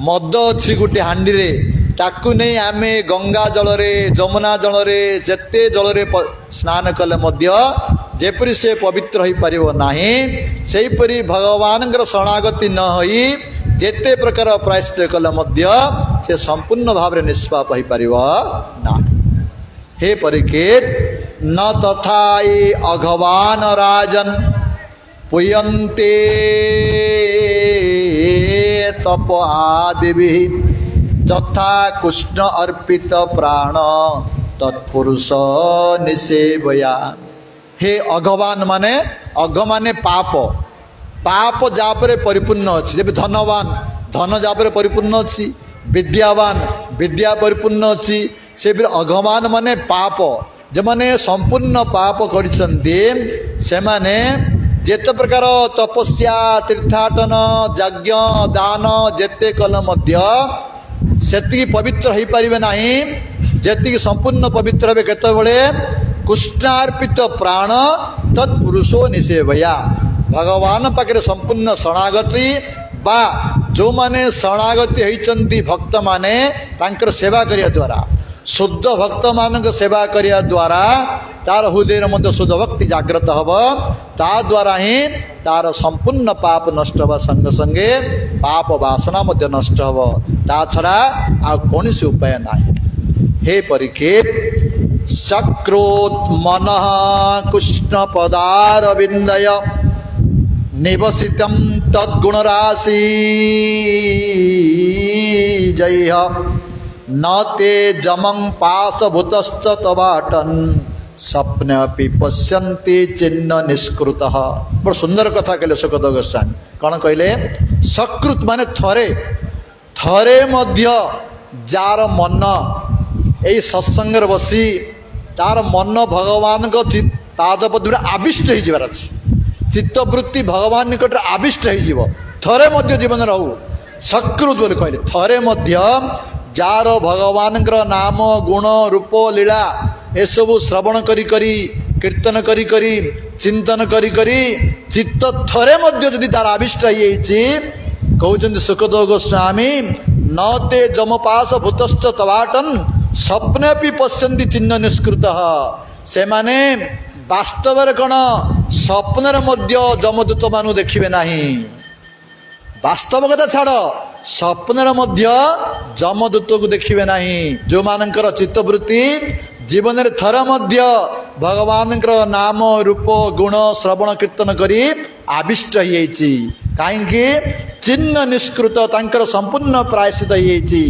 मद अच्छी गोटे हांडी रे ताकू नहीं आमे गंगा जल रे जमुना जल रे जेते जल रे स्नान कले मध्य जेपरि से पवित्र हो पारिबो नाही सेहीपरि भगवान शरणागति न होई जेते प्रकार प्रायश्चित कले मध्य से संपूर्ण भाव रे निष्पाप हो पारिबो नाही। हे परीक्षित न तथा ये अघवान राजन पुयन्ते तप आदिभिः तथा कृष्ण अर्पित प्राण तत्पुरुष निसेवया। हे अघवान माने अघ माने पाप पाप जापरे परिपूर्ण अच्छी जब धनवान धन जापरे परिपूर्ण अच्छी विद्यावान विद्या परिपूर्ण अच्छी से फिर अघवान माने पाप जो माने संपूर्ण पाप करिसंती से माने जेते प्रकार तपस्या तीर्थाटन यज्ञ दान जेते कल मध्य सेति पवित्र हो पारिबे नाही जेति संपूर्ण पवित्र हे केतबेले कृष्णार्पित प्राण तत्पुरुषो निसेवया। भगवान पाखे संपूर्ण शरणागति बा जो माने शरणागति होइचंती भक्त माने तांकर सेवा करिया द्वारा शुद्ध भक्त मानक सेवा करिया द्वारा तार हृदय मध्य शुद्ध भक्ति जागृत हब ता द्वारा ही तार संपूर्ण पाप नष्ट हवा संगे संगे पाप वासना मध्य नष्ट हब ता छड़ा आ कौनसी उपाय नाही। हे परीक्षित सकृत मन कृष्ण पदारविंदय निवसितम तद्गुण राशि जय न ते जमं पाशभूतश्च तवाटन स्वप्न पश्यन्ति चिन्ह निष्कृतः। बड़ सुंदर कथा कहले सुखदेव गोस्वामी कौन कहले सकृत माने थरे थरे मध्य जार मन यही सत्संग बसी तार मन भगवान को पादपद्म आविष्ट हो जाबार अच्छी चित्तवृत्ति भगवान निकट आविष्ट हो थरे मध्य जीवन रहू सकृत बोली कहले थरे मध्य जार भगवान नाम गुण रूप लीला एसबू श्रवण करी करी कीर्तन करी करी चिंतन करी करी चित्त थरे मध्य जदि तार आविष्ट कहते सुखदेव गोस्वामी न ते जमपास भूतश्च तवाटन ସ୍ୱପ୍ନେ ପଶ୍ୟନ୍ତି ଚିହ୍ନ ନିଷ୍କୃତ ସେମାନେ ବାସ୍ତବରେ କ'ଣ ସ୍ୱପ୍ନରେ ମଧ୍ୟ ଯମଦୂତ ମାନଙ୍କୁ ଦେଖିବେ ନାହିଁ। ବାସ୍ତବ କଥା ଛାଡ଼, ସ୍ୱପ୍ନରେ ମଧ୍ୟ ଯମଦୂତକୁ ଦେଖିବେ ନାହିଁ। ଯେଉଁମାନଙ୍କର ଚିତ୍ତବୃତ୍ତି ଜୀବନରେ ଥର ମଧ୍ୟ ଭଗବାନଙ୍କର ନାମ ରୂପ ଗୁଣ ଶ୍ରବଣ କୀର୍ତ୍ତନ କରି ଆବିଷ୍ଟ ହେଇଯାଇଛି। କାହିଁକି? ଚିହ୍ନ ନିଷ୍କୃତ, ତାଙ୍କର ସମ୍ପୂର୍ଣ୍ଣ ପ୍ରାୟଶ୍ଚିତ ହେଇଯାଇଛି।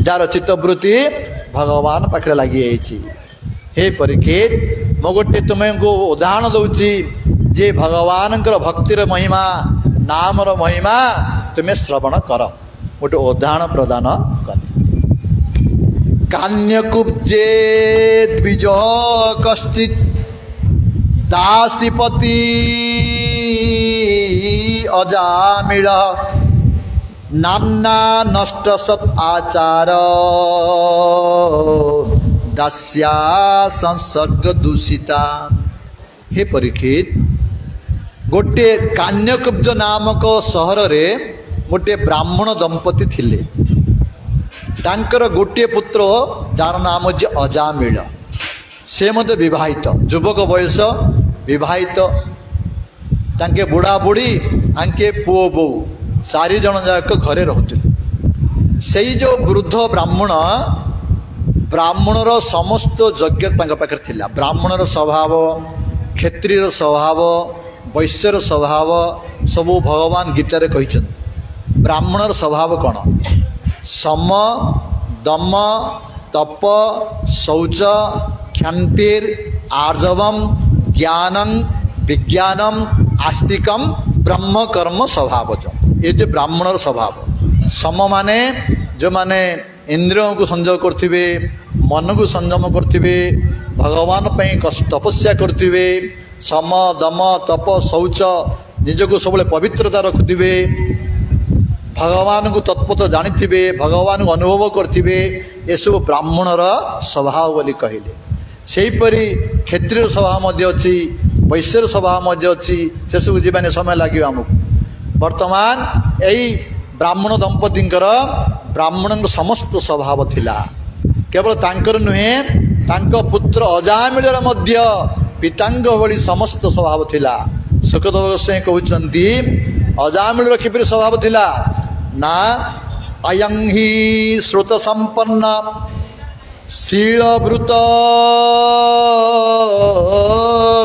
ଯାହାର ଚିତ୍ତବୃତ୍ତି ଭଗବାନ ପାଖରେ ଲାଗିଯାଇଛି। ହେ ପରୀକ୍ଷିତ, ମୁଁ ଗୋଟେ ତୁମକୁ ଉଦାହରଣ ଦଉଛି ଯେ ଭଗବାନଙ୍କର ଭକ୍ତିର ମହିମା, ନାମର ମହିମା ତୁମେ ଶ୍ରବଣ କର। ଗୋଟେ ଉଦାହରଣ ପ୍ରଦାନ କଲେ। କାନ୍ୟକୁବ୍ଜେ ଦ୍ୱିଜ କଶ୍ଚିତ୍ ଦାସୀପତି ଅଜାମିଳ ନାମ୍ନା ନଷ୍ଟ ସତ୍ ଆଚାର ଦାସ୍ୟା ସଂସର୍ଗ ଦୂଷିତା। ହେ ପରୀକ୍ଷିତ, ଗୋଟିଏ କାନ୍ୟକୁବ୍ଜ ନାମକ ସହରରେ ଗୋଟିଏ ବ୍ରାହ୍ମଣ ଦମ୍ପତି ଥିଲେ। ତାଙ୍କର ଗୋଟିଏ ପୁତ୍ର ଯାହାର ନାମ ହେଉଛି ଅଜାମିଳ। ସେ ମଧ୍ୟ ବିବାହିତ, ଯୁବକ ବୟସ, ବିବାହିତ। ତାଙ୍କେ ବୁଢ଼ା ବୁଢ଼ୀ, ଆଙ୍କେ ପୁଅ ବୋଉ, 4 ଜଣ ଯାକ ଘରେ ରହୁଥିଲେ। ସେଇ ଯେଉଁ ବୃଦ୍ଧ ବ୍ରାହ୍ମଣର ସମସ୍ତ ଯୋଗ୍ୟ ତାଙ୍କ ପାଖରେ ଥିଲା। ବ୍ରାହ୍ମଣର ସ୍ୱଭାବ, କ୍ଷତ୍ରିୟର ସ୍ୱଭାବ, ବୈଶ୍ୟର ସ୍ୱଭାବ ସବୁ ଭଗବାନ ଗୀତାରେ କହିଛନ୍ତି। ବ୍ରାହ୍ମଣର ସ୍ୱଭାବ କ'ଣ? ସମ, ଦମ, ତପ, ଶୌଚ, କ୍ଷାନ୍ତିର୍, ଆର୍ଜବମ୍, ଜ୍ଞାନଂ, ବିଜ୍ଞାନମ୍, ଆସ୍ତିକମ୍, ବ୍ରହ୍ମ କର୍ମ ସ୍ୱଭାବଜ। ଏ ଯେ ବ୍ରାହ୍ମଣର ସ୍ୱଭାବ। ସମ ମାନେ ଯେଉଁମାନେ ଇନ୍ଦ୍ରିୟକୁ ସଂଯୋଗ କରୁଥିବେ, ମନକୁ ସଂଯମ କରୁଥିବେ, ଭଗବାନ ପାଇଁ ତପସ୍ୟା କରୁଥିବେ। ସମ, ଦମ, ତପ, ଶୌଚ, ନିଜକୁ ସବୁବେଳେ ପବିତ୍ରତା ରଖୁଥିବେ, ଭଗବାନଙ୍କୁ ତତ୍ପତ ଜାଣିଥିବେ, ଭଗବାନଙ୍କୁ ଅନୁଭବ କରିଥିବେ। ଏସବୁ ବ୍ରାହ୍ମଣର ସ୍ୱଭାବ ବୋଲି କହିଲେ। ସେହିପରି କ୍ଷତ୍ରିୟ ସ୍ୱଭାବ ମଧ୍ୟ ଅଛି, ବୈଶ୍ୟର ସ୍ୱଭାବ ମଧ୍ୟ ଅଛି। ସେସବୁ ଯିବାନି ସମୟ ଲାଗିବ ଆମକୁ। ବର୍ତ୍ତମାନ ଏଇ ବ୍ରାହ୍ମଣ ଦମ୍ପତିଙ୍କର ବ୍ରାହ୍ମଣଙ୍କ ସମସ୍ତ ସ୍ୱଭାବ ଥିଲା। କେବଳ ତାଙ୍କର ନୁହେଁ, ତାଙ୍କ ପୁତ୍ର ଅଜାମିଳର ମଧ୍ୟ ପିତାଙ୍କ ଭଳି ସମସ୍ତ ସ୍ୱଭାବ ଥିଲା। ସୁଖଦେବ ଗୋସ୍ୱାମୀ କହୁଛନ୍ତି, ଅଜାମିଳର କିପରି ସ୍ୱଭାବ ଥିଲା ନା, ଅୟଂ ହି ଶ୍ରୁତ ସମ୍ପନ୍ନ ଶୀଳବୃତ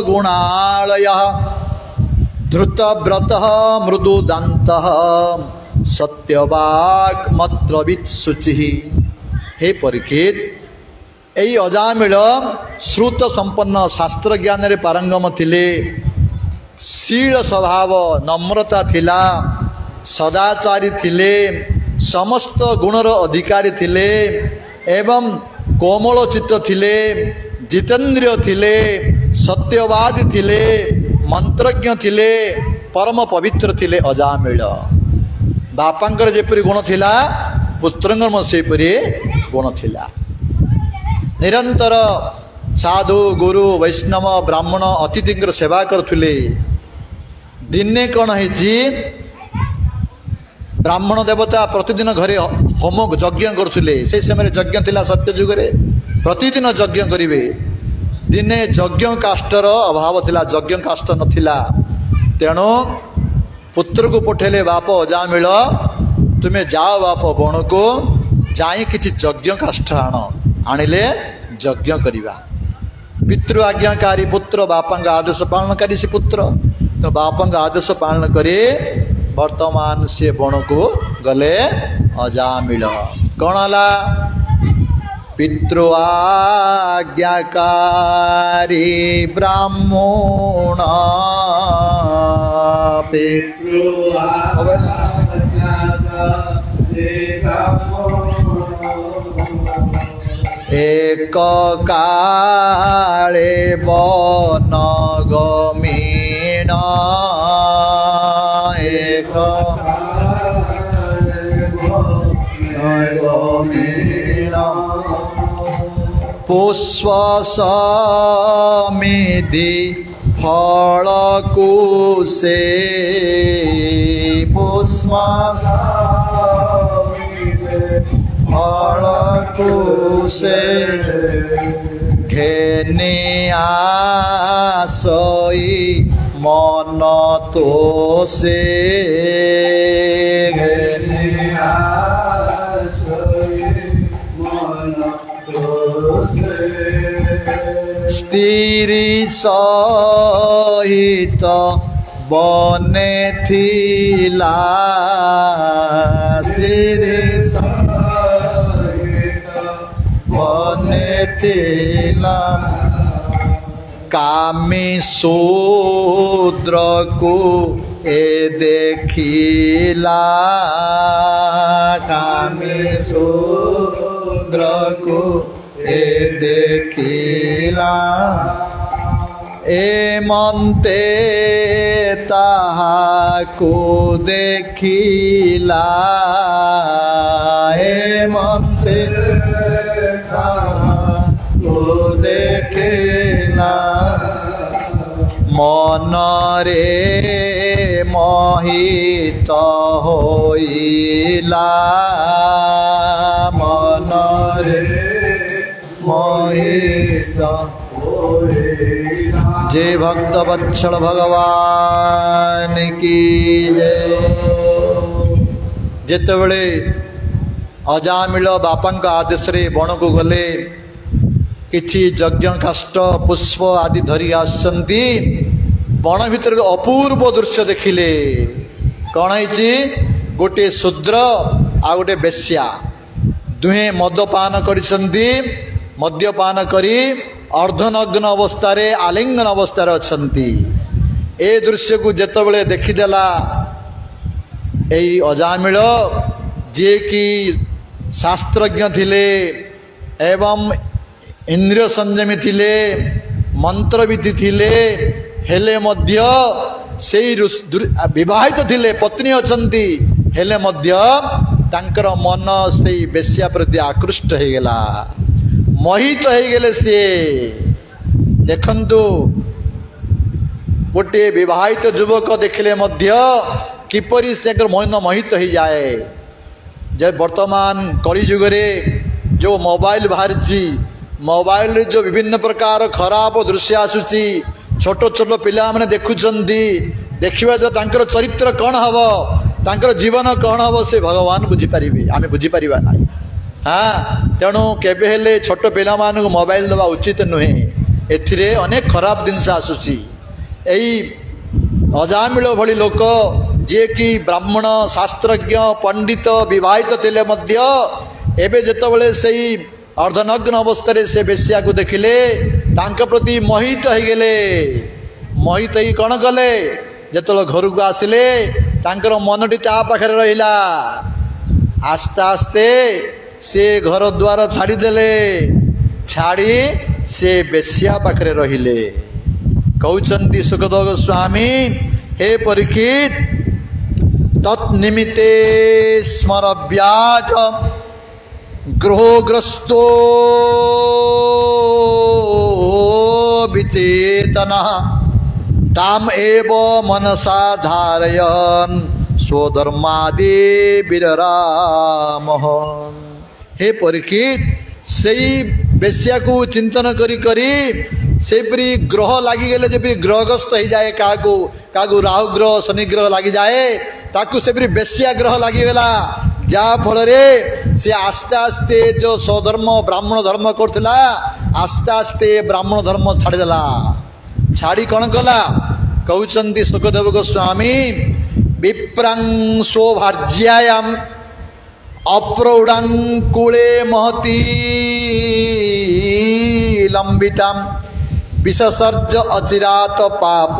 ଗୁଣାଳୟ ଧୃତବ୍ରତ ମୃଦୁଦାନ୍ତ ସତ୍ୟବାକ୍ ମତ୍ରବିତ୍ ଶୁଚି। ହେ ପରୀକ୍ଷିତ, ଏଇ ଅଜାମିଳ ଶ୍ରୁତ ସମ୍ପନ୍ନ, ଶାସ୍ତ୍ର ଜ୍ଞାନରେ ପାରଙ୍ଗମ ଥିଲେ। ଶୀଳ ସ୍ୱଭାବ, ନମ୍ରତା ଥିଲା, ସଦାଚାରୀ ଥିଲେ, ସମସ୍ତ ଗୁଣର ଅଧିକାରୀ ଥିଲେ ଏବଂ କୋମଳ ଚିତ୍ତ ଥିଲେ, ଜିତେନ୍ଦ୍ରିୟ ଥିଲେ, ସତ୍ୟବାଦୀ ଥିଲେ, ମନ୍ତ୍ରଜ୍ଞ ଥିଲେ, ପରମ ପବିତ୍ର ଥିଲେ ଅଜାମିଳ। ବାପାଙ୍କର ଯେପରି ଗୁଣ ଥିଲା, ପୁତ୍ରଙ୍କର ମଧ୍ୟ ସେପରି ଗୁଣ ଥିଲା। ନିରନ୍ତର ସାଧୁ, ଗୁରୁ, ବୈଷ୍ଣବ, ବ୍ରାହ୍ମଣ, ଅତିଥିଙ୍କର ସେବା କରୁଥିଲେ। ଦିନେ କ'ଣ ହେଇଛି, ବ୍ରାହ୍ମଣ ଦେବତା ପ୍ରତିଦିନ ଘରେ ହୋମ ଯଜ୍ଞ କରୁଥିଲେ। ସେହି ସମୟରେ ଯଜ୍ଞ ଥିଲା ସତ୍ୟ ଯୁଗରେ, ପ୍ରତିଦିନ ଯଜ୍ଞ କରିବେ। ଦିନେ ଯଜ୍ଞ କାଷ୍ଠର ଅଭାବ ଥିଲା, ଯଜ୍ଞ କାଷ୍ଠ ନଥିଲା। ତେଣୁ ପୁତ୍ରକୁ ପଠେଇଲେ, ବାପ ଅଜାମିଳ ତୁମେ ଯାଅ ବାପ ବଣକୁ ଯାଇ କିଛି ଯଜ୍ଞ କାଷ୍ଠ ଆଣ। ଆଣିଲେ ଯଜ୍ଞ କରିବା। ପିତୃ ଆଜ୍ଞାକାରୀ ପୁତ୍ର, ବାପାଙ୍କ ଆଦେଶ ପାଳନକାରୀ ସେ ପୁତ୍ର। ତେଣୁ ବାପାଙ୍କ ଆଦେଶ ପାଳନ କରି ବର୍ତ୍ତମାନ ସିଏ ବଣକୁ ଗଲେ ଅଜାମିଳ। କ'ଣ ହେଲା? ପିତୃ ଆଜ୍ଞାକାରୀ ବ୍ରାହ୍ମଣ ଏକ କାଳେ ବନ ଗମୀଣ ଏକ ପୁଷ୍ପ ସମିଧି ଫଳକୁ ସେ ପୁଷ୍ପ ଫଳକୁ ସେ ଘେନି ଆସଇ ମନ ତୋଷେ ଘେନି ସ୍ତ୍ରୀ ସହିତ ବନେ ଥିଲା ସ୍ତ୍ରୀ ସହିତ ବନେ ଥିଲା କାମି ଶୂଦ୍ରକୁ ଏ ଦେଖିଲା କାମି ଶୂଦ୍ରକୁ ଏ ଦେଖିଲା ଏମନ୍ତେ ତାହାକୁ ଦେଖିଲା ଏମନ୍ତେ ତାହାକୁ ଦେଖିଲା ମନରେ ମୋହିତ ହୋଇଲା ମନରେ ମୋହିତ जे भक्त वत्सल भगवान की जय। जेतेबेले अजामिल बापांक आदेश रे बण को गले किछि यज्ञ काष्ठ पुष्प आदि धरी आसछंती बण भितर अपूर्व दृश्य देखिले कौन है गोटे शूद्र आ गोटे बेश्या दुहे मदपान करिसंती मद्यपान करी अर्धनग्न अवस्था आलिंगन अवस्था अच्छी ए दृश्य को जेतेबेले देखीदेला यही अजामिल जे कि शास्त्रज्ञ थिले एवं इंद्रिय संयमी थिले मंत्रविधि थिले हेले मध्य सेई विवाहित थिले पत्नी अछंती हेले मध्य तांकर मन सेई बेश्या प्रति आकृष्ट हो गला मोहित हो गले सी देखंतु गोटे विवाहित युवक देखिले मध्य किपरि से मन मोहित हो जाए जब वर्तमान कली युग रे जो मोबाइल बाहरी मोबाइल रे जो विभिन्न प्रकार खराब दृश्य आसुची छोट छोट पिला माने देखुचंदी देखिबा जो तांकर चरित्र कौन हबो तांकर जीवन कौन हबो से भगवान बुझी पारिबे आमे बुझी पारिबा नाही। हाँ तेणु केबे हेले छोट पिला मानक मोबाइल दबा उचित नुहे एथिरे अनेक खराब जिनस आसुची एई अजामिल भली लोक जे कि ब्राह्मण शास्त्रज्ञ पंडित विवाहित थिले मध्य एबे जेतेबेले सेई अर्धनग्न अवस्था से बेश्या को देखिले तांक प्रति मोहित हो गले मोहित ही कौन कले जेतेबेले घर को आसिले तांकर मनटी ता पाखरे रहिला आस्ते आस्ते से घर द्वार छाड़ीदेले छाड़ी से बेश्या पाखरे रहिले कहउचंती सुखदेव गोस्वामी हे परीक्षित तत्निमित्ते स्मर व्याज गृहग्रस्तो विचेतना ताम एव मनसा धारयन् स्वधर्मादि विररामः। हे परीक्षित सेई बेश्या को चिंतन करी करी सेपरी ग्रह लगी गले जेपरी ग्रहग्रस्त हो जाए क्या राहु ग्रह शनि ग्रह लगी जाए ताकू सेपरी बेश्या ग्रह लगी गला जा फल से आस्ते आस्ते जो स्वधर्म ब्राह्मण धर्म करथिला आस्ते आस्ते ब्राह्मण धर्म छाड़देला छाड़ी कौन कला कहउचंती सुखदेव गोस्वामी विप्रां स्वभार्यायाम अप्रौढ़ां कूले महती लंबितां विससर्ज अचिरात पाप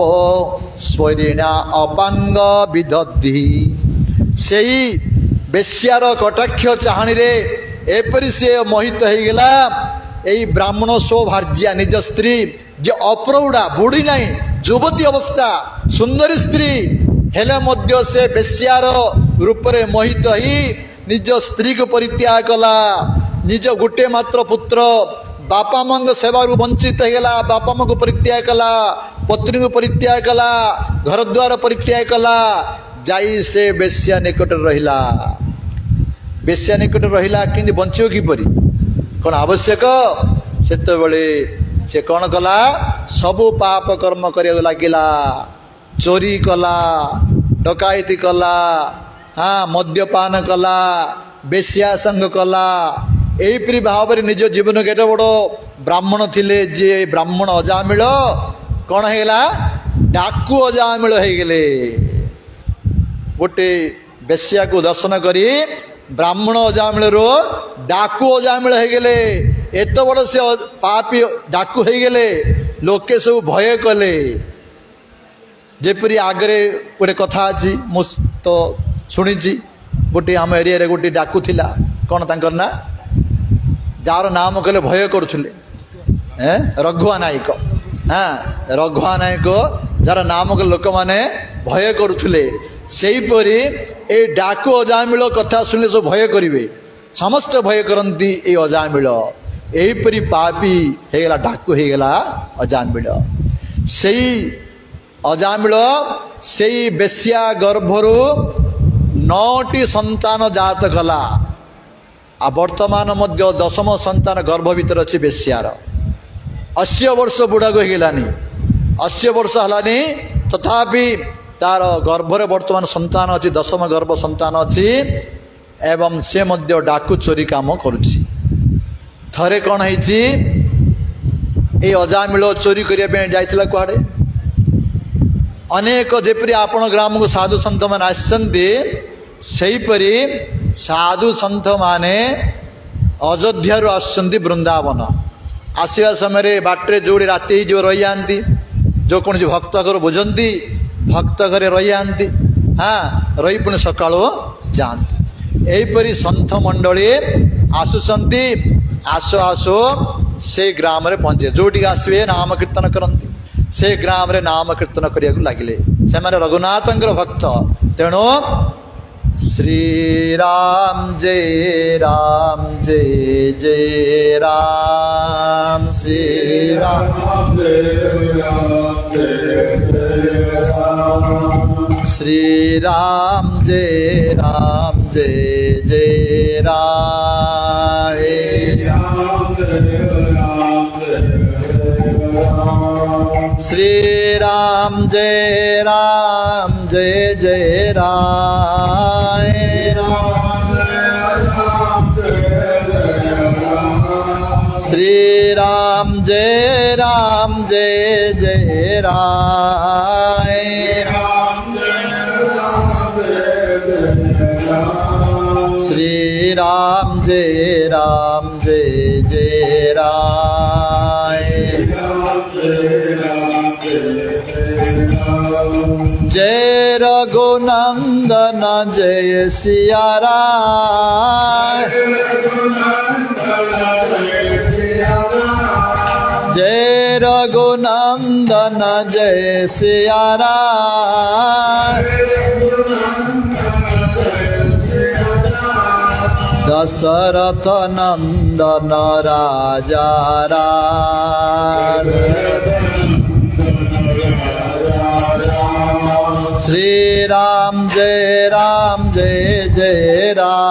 स्वरिणा अपांग विदधि सेई बेश्यार कटाक्ष चाहणी रे एपरी से मोहित हो गला यही ब्राह्मण स्वभार्या निज स्त्री जे अप्रौढ़ा बुढ़ी नहीं युवती अवस्था सुंदरी स्त्री हेले मध्य से बेश्यार रूप रे मोहित ही निज स्त्री को परित्याग कला निज गोटे मात्र पुत्र बापा मांग सेवा वंचित हो गला बापा मां को परित्याग कला पत्नी को परित्याग कला घर द्वार परित्याग कला जाई से बेश्या निकट रहिला ବେଶ୍ୟା ନିକଟରେ ରହିଲା, କିନ୍ତୁ ବଞ୍ଚିବ କିପରି, କ'ଣ ଆବଶ୍ୟକ? ସେତେବେଳେ ସେ କ'ଣ କଲା? ସବୁ ପାପ କର୍ମ କରିବାକୁ ଲାଗିଲା। ଚୋରି କଲା, ଡକାୟତି କଲା, ମଦ୍ୟପାନ କଲା, ବେଶ୍ୟା ସଙ୍ଗ କଲା। ଏହିପରି ଭାବରେ ନିଜ ଜୀବନ କେତେ ବଡ଼ ବ୍ରାହ୍ମଣ ଥିଲେ, ଯିଏ ବ୍ରାହ୍ମଣ ଅଜାମିଳ କ'ଣ ହେଇଗଲା? ଡାକୁ ଅଜାମିଳ ହେଇଗଲେ। ଗୋଟେ ବେଶ୍ୟାକୁ ଦର୍ଶନ କରି ବ୍ରାହ୍ମଣ ଅଜାମିଳରୁ ଡାକୁ ଅଜାମିଳ ହେଇଗଲେ। ଏତେ ବଡ଼ ସେ ପାପୀ ଡାକୁ ହେଇଗଲେ, ଲୋକେ ସବୁ ଭୟ କଲେ। ଯେପରି ଆଗରେ ଗୋଟେ କଥା ଅଛି, ମୁଁ ତ ଶୁଣିଛି, ଗୋଟେ ଆମ ଏରିଆରେ ଗୋଟେ ଡାକୁ ଥିଲା। କ'ଣ ତାଙ୍କର ନା? ଯାହାର ନାମ କଲେ ଭୟ କରୁଥିଲେ, ରଘୁଆ ନାୟକ। ରଘୁଆ ନାୟକ, ଯାହାର ନାମ କଲେ ଲୋକମାନେ ଭୟ କରୁଥିଲେ। ସେହିପରି ଏଇ ଡାକୁ ଅଜାମିଳ କଥା ଶୁଣିଲେ ସବୁ ଭୟ କରିବେ, ସମସ୍ତେ ଭୟ କରନ୍ତି ଏଇ ଅଜାମିଳ। ଏହିପରି ପାପୀ ହେଇଗଲା, ଡାକୁ ହେଇଗଲା ଅଜାମିଳ। ସେଇ ଅଜାମିଳ ସେଇ ବେଶ୍ୟା ଗର୍ଭରୁ 9ଟି ସନ୍ତାନ ଜାତ କଲା। ଆଉ ବର୍ତ୍ତମାନ ମଧ୍ୟ 10ମ ସନ୍ତାନ ଗର୍ଭ ଭିତରେ ଅଛି ବେଶ୍ୟାର। 80 ବର୍ଷ ବୁଢ଼ାକୁ ହେଇଗଲାନି, 80 ବର୍ଷ ହେଲାନି, ତଥାପି ତାର ଗର୍ଭରେ ବର୍ତ୍ତମାନ ସନ୍ତାନ ଅଛି, 10ମ ଗର୍ଭ ସନ୍ତାନ ଅଛି। ଏବଂ ସେ ମଧ୍ୟ ଡାକୁ ଚୋରି କାମ କରୁଛି। ଥରେ କ'ଣ ହେଇଛି, ଏଇ ଅଜାମିଳ ଚୋରି କରିବା ପାଇଁ ଯାଇଥିଲା କୁଆଡ଼େ। ଅନେକ ଯେପରି ଆପଣ ଗ୍ରାମକୁ ସାଧୁ ସନ୍ଥମାନେ ଆସିଛନ୍ତି, ସେହିପରି ସାଧୁ ସନ୍ଥମାନେ ଅଯୋଧ୍ୟାରୁ ଆସୁଛନ୍ତି ବୃନ୍ଦାବନ। ଆସିବା ସମୟରେ ବାଟରେ ଯେଉଁଠି ରାତି ହେଇଯିବ ରହିଯାଆନ୍ତି, ଯେଉଁ କୌଣସି ଭକ୍ତ ଘର ବୁଝନ୍ତି, ଭକ୍ତ ଘରେ ରହିଯାଆନ୍ତି, ରହି ପୁଣି ସକାଳୁ ଯାଆନ୍ତି। ଏହିପରି ସନ୍ଥ ମଣ୍ଡଳୀ ଆସୁଛନ୍ତି। ଆସୁ ଆସୁ ସେ ଗ୍ରାମରେ ପହଞ୍ଚିବେ, ଯେଉଁଠିକି ଆସିବେ ନାମ କୀର୍ତ୍ତନ କରନ୍ତି। ସେ ଗ୍ରାମରେ ନାମ କୀର୍ତ୍ତନ କରିବାକୁ ଲାଗିଲେ। ସେମାନେ ରଘୁନାଥଙ୍କର ଭକ୍ତ, ତେଣୁ ଶ୍ରୀରାମ ଜୟ ରାମ ଜୟ ଜୟ ରାମ, ଶ୍ରୀରାମ ଶ୍ରୀରାମ ଜୟ ରାମ ଜୟ ଜୟ ରାମ, श्रीराम जय राम जय जय राम, श्रीराम जय राम जय जय राम, श्रीराम जय राम जय जय जय रघुनंदन जय सिया राम, जय रघुनंदन जय सिया राम, दशरथ नंदन राजा राम, श्री राम जय जय राम,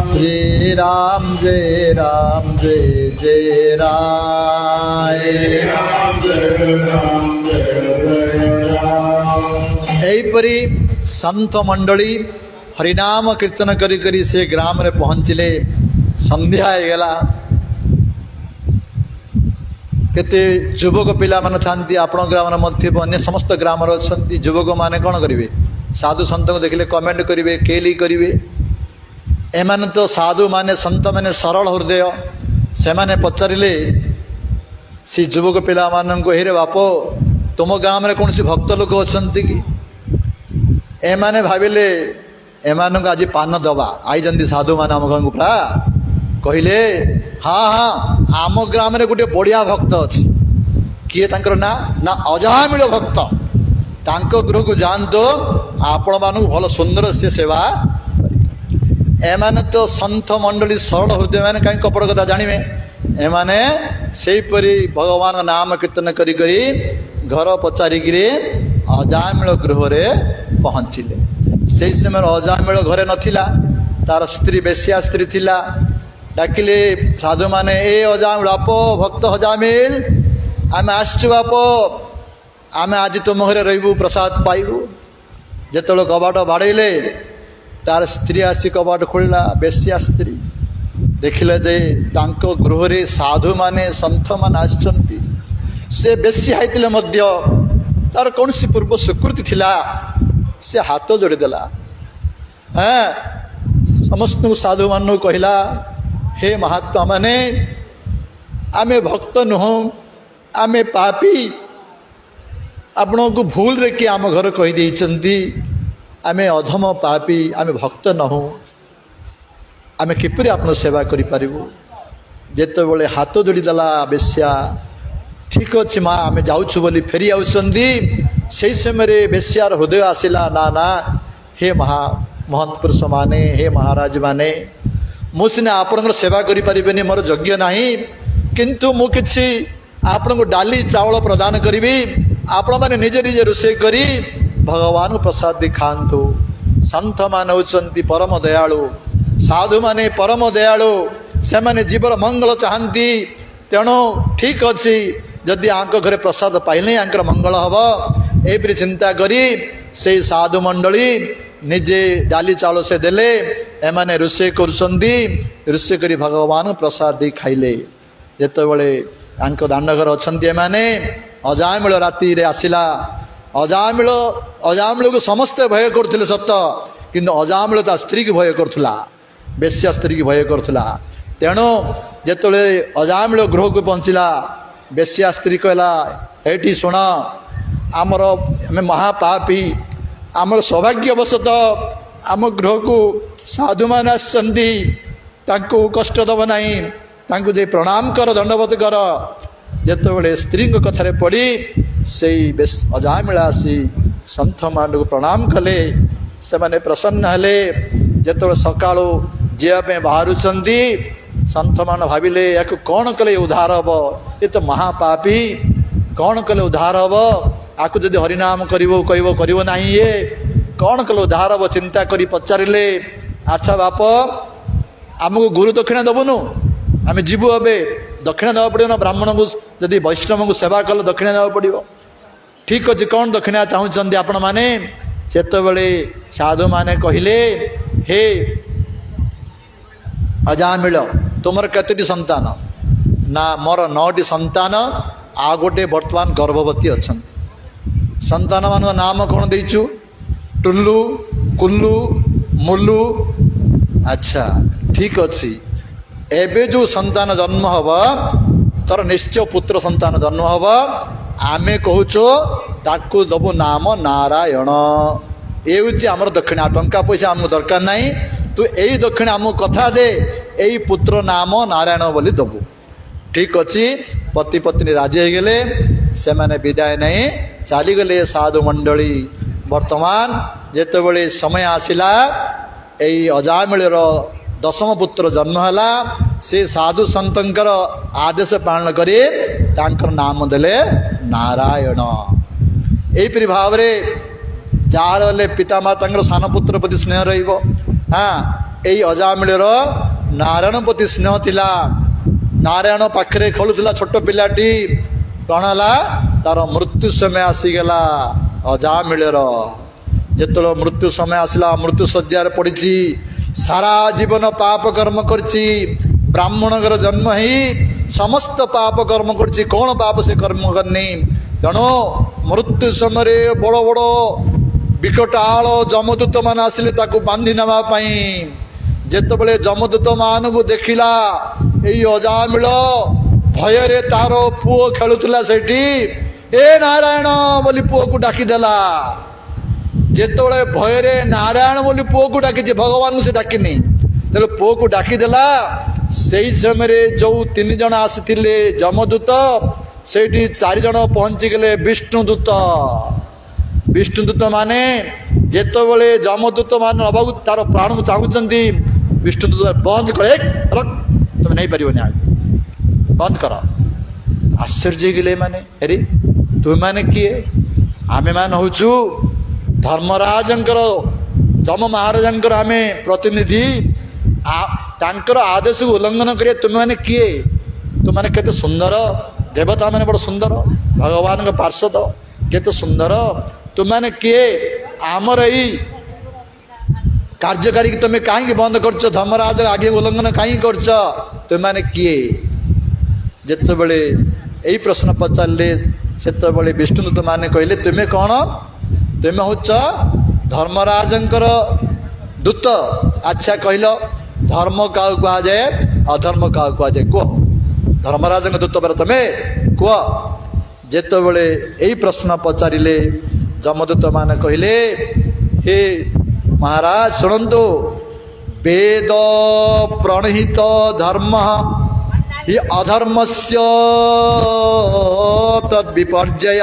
श्री राम जय जय राम। एहिपरि संत मंडली हरिनाम कीर्तन करी करी से ग्राम रे पहुँचले। संध्या होगला। केते युवक पिला माने थांती आपण ग्राम मध्य अन्य समस्त ग्राम अच्छी युवक माने कौन करेंगे साधु सन्त को देखले कमेंट करेंगे केली करेंगे। एमाने तो साधु माने संत माने सरल हृदय से माने पचारे सी युवक पिला मानक हे रे बाप तुम गाँव में कौन सी भक्त लोक अच्छा कि एमाने भाविले एमान आज पान दबा आई साधु मान आम गाँव को पूरा कहले हाँ हाँ आम ग्राम में गोटे बढ़िया भक्त अच्छी किए तांकर ना ना अजामिल भक्त तांको गृह को जातु आपण मानू भल सुंदर से सेवा एमाने तो संत मंडली सरल हृदय मैंने कहीं कपड़ कथा जानिबे एमाने सेहीपरि भगवान नाम कीर्तन करी करी घर पचारिकी ଅଜାମିଳ ଗୃହରେ ପହଞ୍ଚିଲେ। ସେଇ ସମୟରେ ଅଜାମିଳ ଘରେ ନଥିଲା, ତାର ସ୍ତ୍ରୀ ବେଶ୍ୟା ସ୍ତ୍ରୀ ଥିଲା। ଡାକିଲେ ସାଧୁମାନେ, ଏ ଅଜାମିଳ ବାପ, ଭକ୍ତ ଅଜାମିଲ, ଆମେ ଆସିଛୁ ବାପ, ଆମେ ଆଜି ତୁମ ଘରେ ରହିବୁ, ପ୍ରସାଦ ପାଇବୁ। ଯେତେବେଳେ କବାଟ ବାଡ଼େଇଲେ, ତାର ସ୍ତ୍ରୀ ଆସି କବାଟ ଖୋଲିଲା। ବେଶ୍ୟା ସ୍ତ୍ରୀ ଦେଖିଲେ ଯେ ତାଙ୍କ ଗୃହରେ ସାଧୁମାନେ ସନ୍ଥମାନେ ଆସିଛନ୍ତି। ସେ ବେଶ୍ୟା ହେଇଥିଲେ ମଧ୍ୟ ତାର କୌଣସି ପୂର୍ବ ସ୍ୱୀକୃତି ଥିଲା, ସେ ହାତ ଯୋଡ଼ିଦେଲା। ସମସ୍ତଙ୍କୁ ସାଧୁମାନଙ୍କୁ କହିଲା, ହେ ମହାତ୍ମା ମାନେ, ଆମେ ଭକ୍ତ ନୁହଁ, ଆମେ ପାପୀ। ଆପଣଙ୍କୁ ଭୁଲରେ କିଏ ଆମ ଘର କହିଦେଇଛନ୍ତି, ଆମେ ଅଧମ ପାପୀ, ଆମେ ଭକ୍ତ ନହୁଁ, ଆମେ କିପରି ଆପଣ ସେବା କରିପାରିବୁ। ଯେତେବେଳେ ହାତ ଯୋଡ଼ିଦେଲା ବେଶ୍ୟା, ଠିକ ଅଛି ମା, ଆମେ ଯାଉଛୁ ବୋଲି ଫେରି ଆଉଛନ୍ତି। ସେଇ ସମୟରେ ବେଶ୍ୟାର ହୃଦୟ ଆସିଲା, ନା ନା, ହେ ମହନ୍ତ ପୁରୁଷ ମାନେ, ହେ ମହାରାଜ ମାନେ, ମୁଁ ସିନା ଆପଣଙ୍କର ସେବା କରିପାରିବିନି, ମୋର ଯୋଗ୍ୟ ନାହିଁ, କିନ୍ତୁ ମୁଁ କିଛି ଆପଣଙ୍କୁ ଡାଲି ଚାଉଳ ପ୍ରଦାନ କରିବି। ଆପଣମାନେ ନିଜେ ନିଜେ ରୋଷେଇ କରି ଭଗବାନଙ୍କୁ ପ୍ରସାଦ ଦେଇ ଖାଆନ୍ତୁ। ସନ୍ଥମାନେ ହେଉଛନ୍ତି ପରମ ଦୟାଳୁ, ସାଧୁମାନେ ପରମ ଦୟାଳୁ, ସେମାନେ ଜୀବର ମଙ୍ଗଳ ଚାହାନ୍ତି। ତେଣୁ ଠିକ ଅଛି, ଯଦି ଆଙ୍କ ଘରେ ପ୍ରସାଦ ପାଇଲେ ଆଙ୍କର ମଙ୍ଗଳ ହବ। ଏପରି ଚିନ୍ତା କରି ସେଇ ସାଧୁ ମଣ୍ଡଳୀ ନିଜେ ଡାଲି ଚାଉଳ ସେ ଦେଲେ, ଏମାନେ ରୋଷେଇ କରୁଛନ୍ତି। ରୋଷେଇ କରି ଭଗବାନ ପ୍ରସାଦ ଦେଇ ଖାଇଲେ। ଯେତେବେଳେ ତାଙ୍କ ଦାଣ୍ଡ ଘର ଅଛନ୍ତି ଏମାନେ, ଅଜାମିଳ ରାତିରେ ଆସିଲା। ଅଜାମିଳକୁ ସମସ୍ତେ ଭୟ କରୁଥିଲେ ସତ, କିନ୍ତୁ ଅଜାମିଳ ତା ସ୍ତ୍ରୀକୁ ଭୟ କରୁଥିଲା, ବେଶ୍ୟା ସ୍ତ୍ରୀକି ଭୟ କରୁଥିଲା। ତେଣୁ ଯେତେବେଳେ ଅଜାମିଳ ଗୃହକୁ ପହଞ୍ଚିଲା, ବେଶ୍ୟା ସ୍ତ୍ରୀ କହିଲା, ଏଇଠି ଶୁଣ, ଆମେ ମହାପାପୀ, ଆମର ସୌଭାଗ୍ୟବଶତଃ ଆମ ଗୃହକୁ ସାଧୁମାନେ ଆସିଛନ୍ତି, ତାଙ୍କୁ କଷ୍ଟ ଦେବ ନାହିଁ, ତାଙ୍କୁ ଯାଇ ପ୍ରଣାମ କର, ଦଣ୍ଡବତ କର। ଯେତେବେଳେ ସ୍ତ୍ରୀଙ୍କ କଥାରେ ପଡ଼ି ସେଇ ଅଜାମିଳ ଆସି ସନ୍ଥମାନଙ୍କୁ ପ୍ରଣାମ କଲେ, ସେମାନେ ପ୍ରସନ୍ନ ହେଲେ। ଯେତେବେଳେ ସକାଳୁ ଯିବା ପାଇଁ ବାହାରୁଛନ୍ତି, ସନ୍ଥମାନେ ଭାବିଲେ, ୟାକୁ କ'ଣ କଲେ ଉଦ୍ଧାର ହବ, ଏ ତ ମହାପାପୀ, କ'ଣ କଲେ ଉଦ୍ଧାର ହବ, ଆକୁ ଯଦି ହରିନାମ କରିବ ନାହିଁ, ଇଏ କ'ଣ କଲେ ଉଦ୍ଧାର ହବ। ଚିନ୍ତା କରି ପଚାରିଲେ, ଆଚ୍ଛା ବାପ, ଆମକୁ ଗୁରୁ ଦକ୍ଷିଣା ଦେବୁନୁ, ଆମେ ଯିବୁ, ଏବେ ଦକ୍ଷିଣା ଦେବାକୁ ପଡ଼ିବ ନା, ବ୍ରାହ୍ମଣଙ୍କୁ ଯଦି ବୈଷ୍ଣବଙ୍କୁ ସେବା କଲେ ଦକ୍ଷିଣା ଦେବାକୁ ପଡ଼ିବ। ଠିକ ଅଛି, କ'ଣ ଦକ୍ଷିଣା ଚାହୁଁଛନ୍ତି ଆପଣମାନେ। ସେତେବେଳେ ସାଧୁମାନେ କହିଲେ, ହେ ଅଜାମିଳ, ତୁମର କେତୋଟି ସନ୍ତାନ? ନା, ମୋର 9ଟି ସନ୍ତାନ, ଆଉ ଗୋଟେ ବର୍ତ୍ତମାନ ଗର୍ଭବତୀ ଅଛନ୍ତି। ସନ୍ତାନ ମାନଙ୍କ ନାମ କ'ଣ ଦେଇଛୁ? ଟୁଲୁ, କୁଲୁ, ମୁଲୁ। ଆଚ୍ଛା, ଠିକ ଅଛି। ଏବେ ଯୋଉ ସନ୍ତାନ ଜନ୍ମ ହବ, ତୋର ନିଶ୍ଚୟ ପୁତ୍ର ସନ୍ତାନ ଜନ୍ମ ହବ। ଆମେ କହୁଛୁ ତାକୁ ଦବୁ ନାମ ନାରାୟଣ। ଏ ହେଉଛି ଆମର ଦକ୍ଷିଣା। ଟଙ୍କା ପଇସା ଆମକୁ ଦରକାର ନାହିଁ, ତୁ ଏଇ ଦକ୍ଷିଣା ଆମକୁ କଥା ଦେ, ଏଇ ପୁତ୍ର ନାମ ନାରାୟଣ ବୋଲି ଦବୁ। ଠିକ ଅଛି। ପତି ପତ୍ନୀ ରାଜି ହେଇଗଲେ। ସେମାନେ ବିଦାୟ ନେଇ ଚାଲିଗଲେ ସାଧୁ ମଣ୍ଡଳୀ। ବର୍ତ୍ତମାନ ଯେତେବେଳେ ସମୟ ଆସିଲା, ଏଇ ଅଜାମିଳର 10ମ ପୁତ୍ର ଜନ୍ମ ହେଲା। ସେ ସାଧୁ ସନ୍ତଙ୍କର ଆଦେଶ ପାଳନ କରି ତାଙ୍କର ନାମ ଦେଲେ ନାରାୟଣ। ଏହିପରି ଭାବରେ ଯାହାର ହେଲେ ପିତାମାତାଙ୍କର ସାନ ପୁତ୍ର ପ୍ରତି ସ୍ନେହ ରହିବ। ଏଇ ଅଜାମିଳର ନାରାୟଣ ପ୍ରତି ସ୍ନେହ ଥିଲା। ନାରାୟଣ ପାଖରେ ଖେଳୁଥିଲା ଛୋଟ ପିଲାଟି। କ'ଣ ହେଲା? ତାର ମୃତ୍ୟୁ ସମୟ ଆସିଗଲା ଅଜାମିଳର। ଯେତେବେଳେ ମୃତ୍ୟୁ ସମୟ ଆସିଲା, ମୃତ୍ୟୁ ଶଯ୍ୟାରେ ପଡ଼ିଛି। ସାରା ଜୀବନ ପାପ କର୍ମ କରିଛି। ବ୍ରାହ୍ମଣ ଘର ଜନ୍ମ ହେଇ ସମସ୍ତ ପାପ କର୍ମ କରିଛି। କ'ଣ ପାପ ସେ କର୍ମ କରିନି? ତେଣୁ ମୃତ୍ୟୁ ସମୟରେ ବଡ଼ ବଡ଼ ବିକଟାଳ ଯମଦୂତ ମାନେ ଆସିଲେ ତାକୁ ବାନ୍ଧି ନେବା ପାଇଁ। ଯେତେବେଳେ ଯମଦୂତ ମାନଙ୍କୁ ଦେଖିଲା, ଏଇ ଅଜାମିଳ ଭୟରେ ତାର ପୁଅ ଖେଳୁଥିଲା ସେଇଠି, ଏ ନାରାୟଣ ବୋଲି ପୁଅକୁ ଡାକିଦେଲା। ଯେତେବେଳେ ଭୟରେ ନାରାୟଣ ବୋଲି ପୁଅକୁ ଡାକିଛି, ଭଗବାନଙ୍କୁ ସେ ଡାକିନି, ତେଣୁ ପୁଅକୁ ଡାକିଦେଲା। ସେଇ ସମୟରେ ଯୋଉ 3 ଜଣ ଆସିଥିଲେ ଯମଦୂତ, ସେଇଠି 4 ଜଣ ପହଞ୍ଚିଗଲେ ବିଷ୍ଣୁଦୂତ। ବିଷ୍ଣୁଦୂତ ମାନେ ଯେତେବେଳେ ଯମଦୂତ ମାନେ ନେବାକୁ ତାର ପ୍ରାଣକୁ ଚାହୁଁଛନ୍ତି, ବିଷ୍ଣୁଦୂତ ବନ୍ଦ କରେ, ତମେ ନେଇପାରିବନି, ବନ୍ଦ କର। ଆଶ୍ଚର୍ଯ୍ୟ ହେଇଗଲେ ମାନେ, ଆରେ ତୁମେ ମାନେ କିଏ? आमे मान होचु धर्मराजंकर जम महाराजंकर आमे प्रतिनिधि तांकर आदेश को उल्लंघन करिए तुम मैंने किए तुम मैंने केते सुंदर देवता मैंने बड़ सुंदर भगवान का पार्षद केते सुंदर तुम मैंने किए आमर यही कार्यकारी तुम्हें कहीं बंद कर धर्मराज आगे उल्लंघन कहीं कर तुम मैंने किए जिते बड़े यही प्रश्न पचारे से विष्णुदूत माने कहले तुम्हें कौन तुम्हें हूच धर्मराजंकर दूत अच्छा कहल धर्म क्या कह जाए अधर्म क्या कह जाए कह धर्मराज दूत पर तुम्हें कह जिते बड़े यही प्रश्न पचारे जमदूत मान कहले हे महाराज शुणु वेद प्रणहित धर्म हि अधर्म से तद्विपर्जय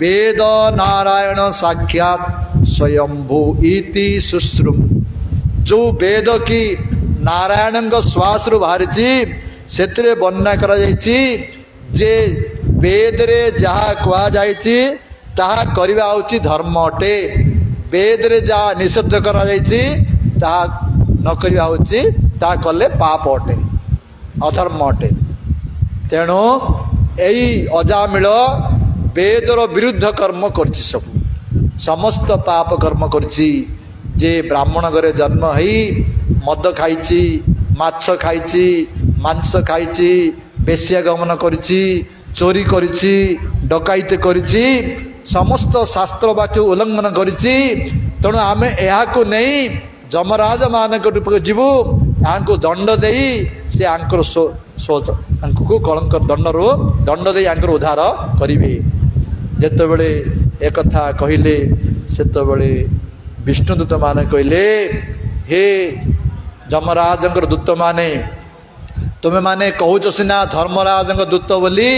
वेद नारायण साक्षात स्वयंभू इति शुश्रुम जो वेद की नारायण श्वास रु बाहरी से वर्णना करा जे वेद रे जहा कह जाइछि ताहा करबा होछि धर्म अटे वेद रे जहा निषेध करा जाइछि ताहा न करबा होछि ताहा कले पाप अटे अधर्म अटे तेणु यही अजामिल वेदर विरुद्ध कर्म करछि सब समस्त पाप कर्म करछि जे ब्राह्मण घरे जन्म हई मद खाइछि माछ खाइछि मांस खाइछि बेश्या गमन करिछि चोरी करिछि डकाइत करिछि समस्त शास्त्र वाक्य उल्लंघन करिछि तेणु आमे एहाको नहीं जमराज मानक जीवु यांको दंड देई से आंकर सोच को कलंक दंड दे आंकर उद्धार करिवे जेते बेले एक कथा कहिले सेते बेले विष्णुदूत माने कहले हे जमराजंकर दूत माने तुम्हें माने कहूच सीना धर्मराजंक दूत बोली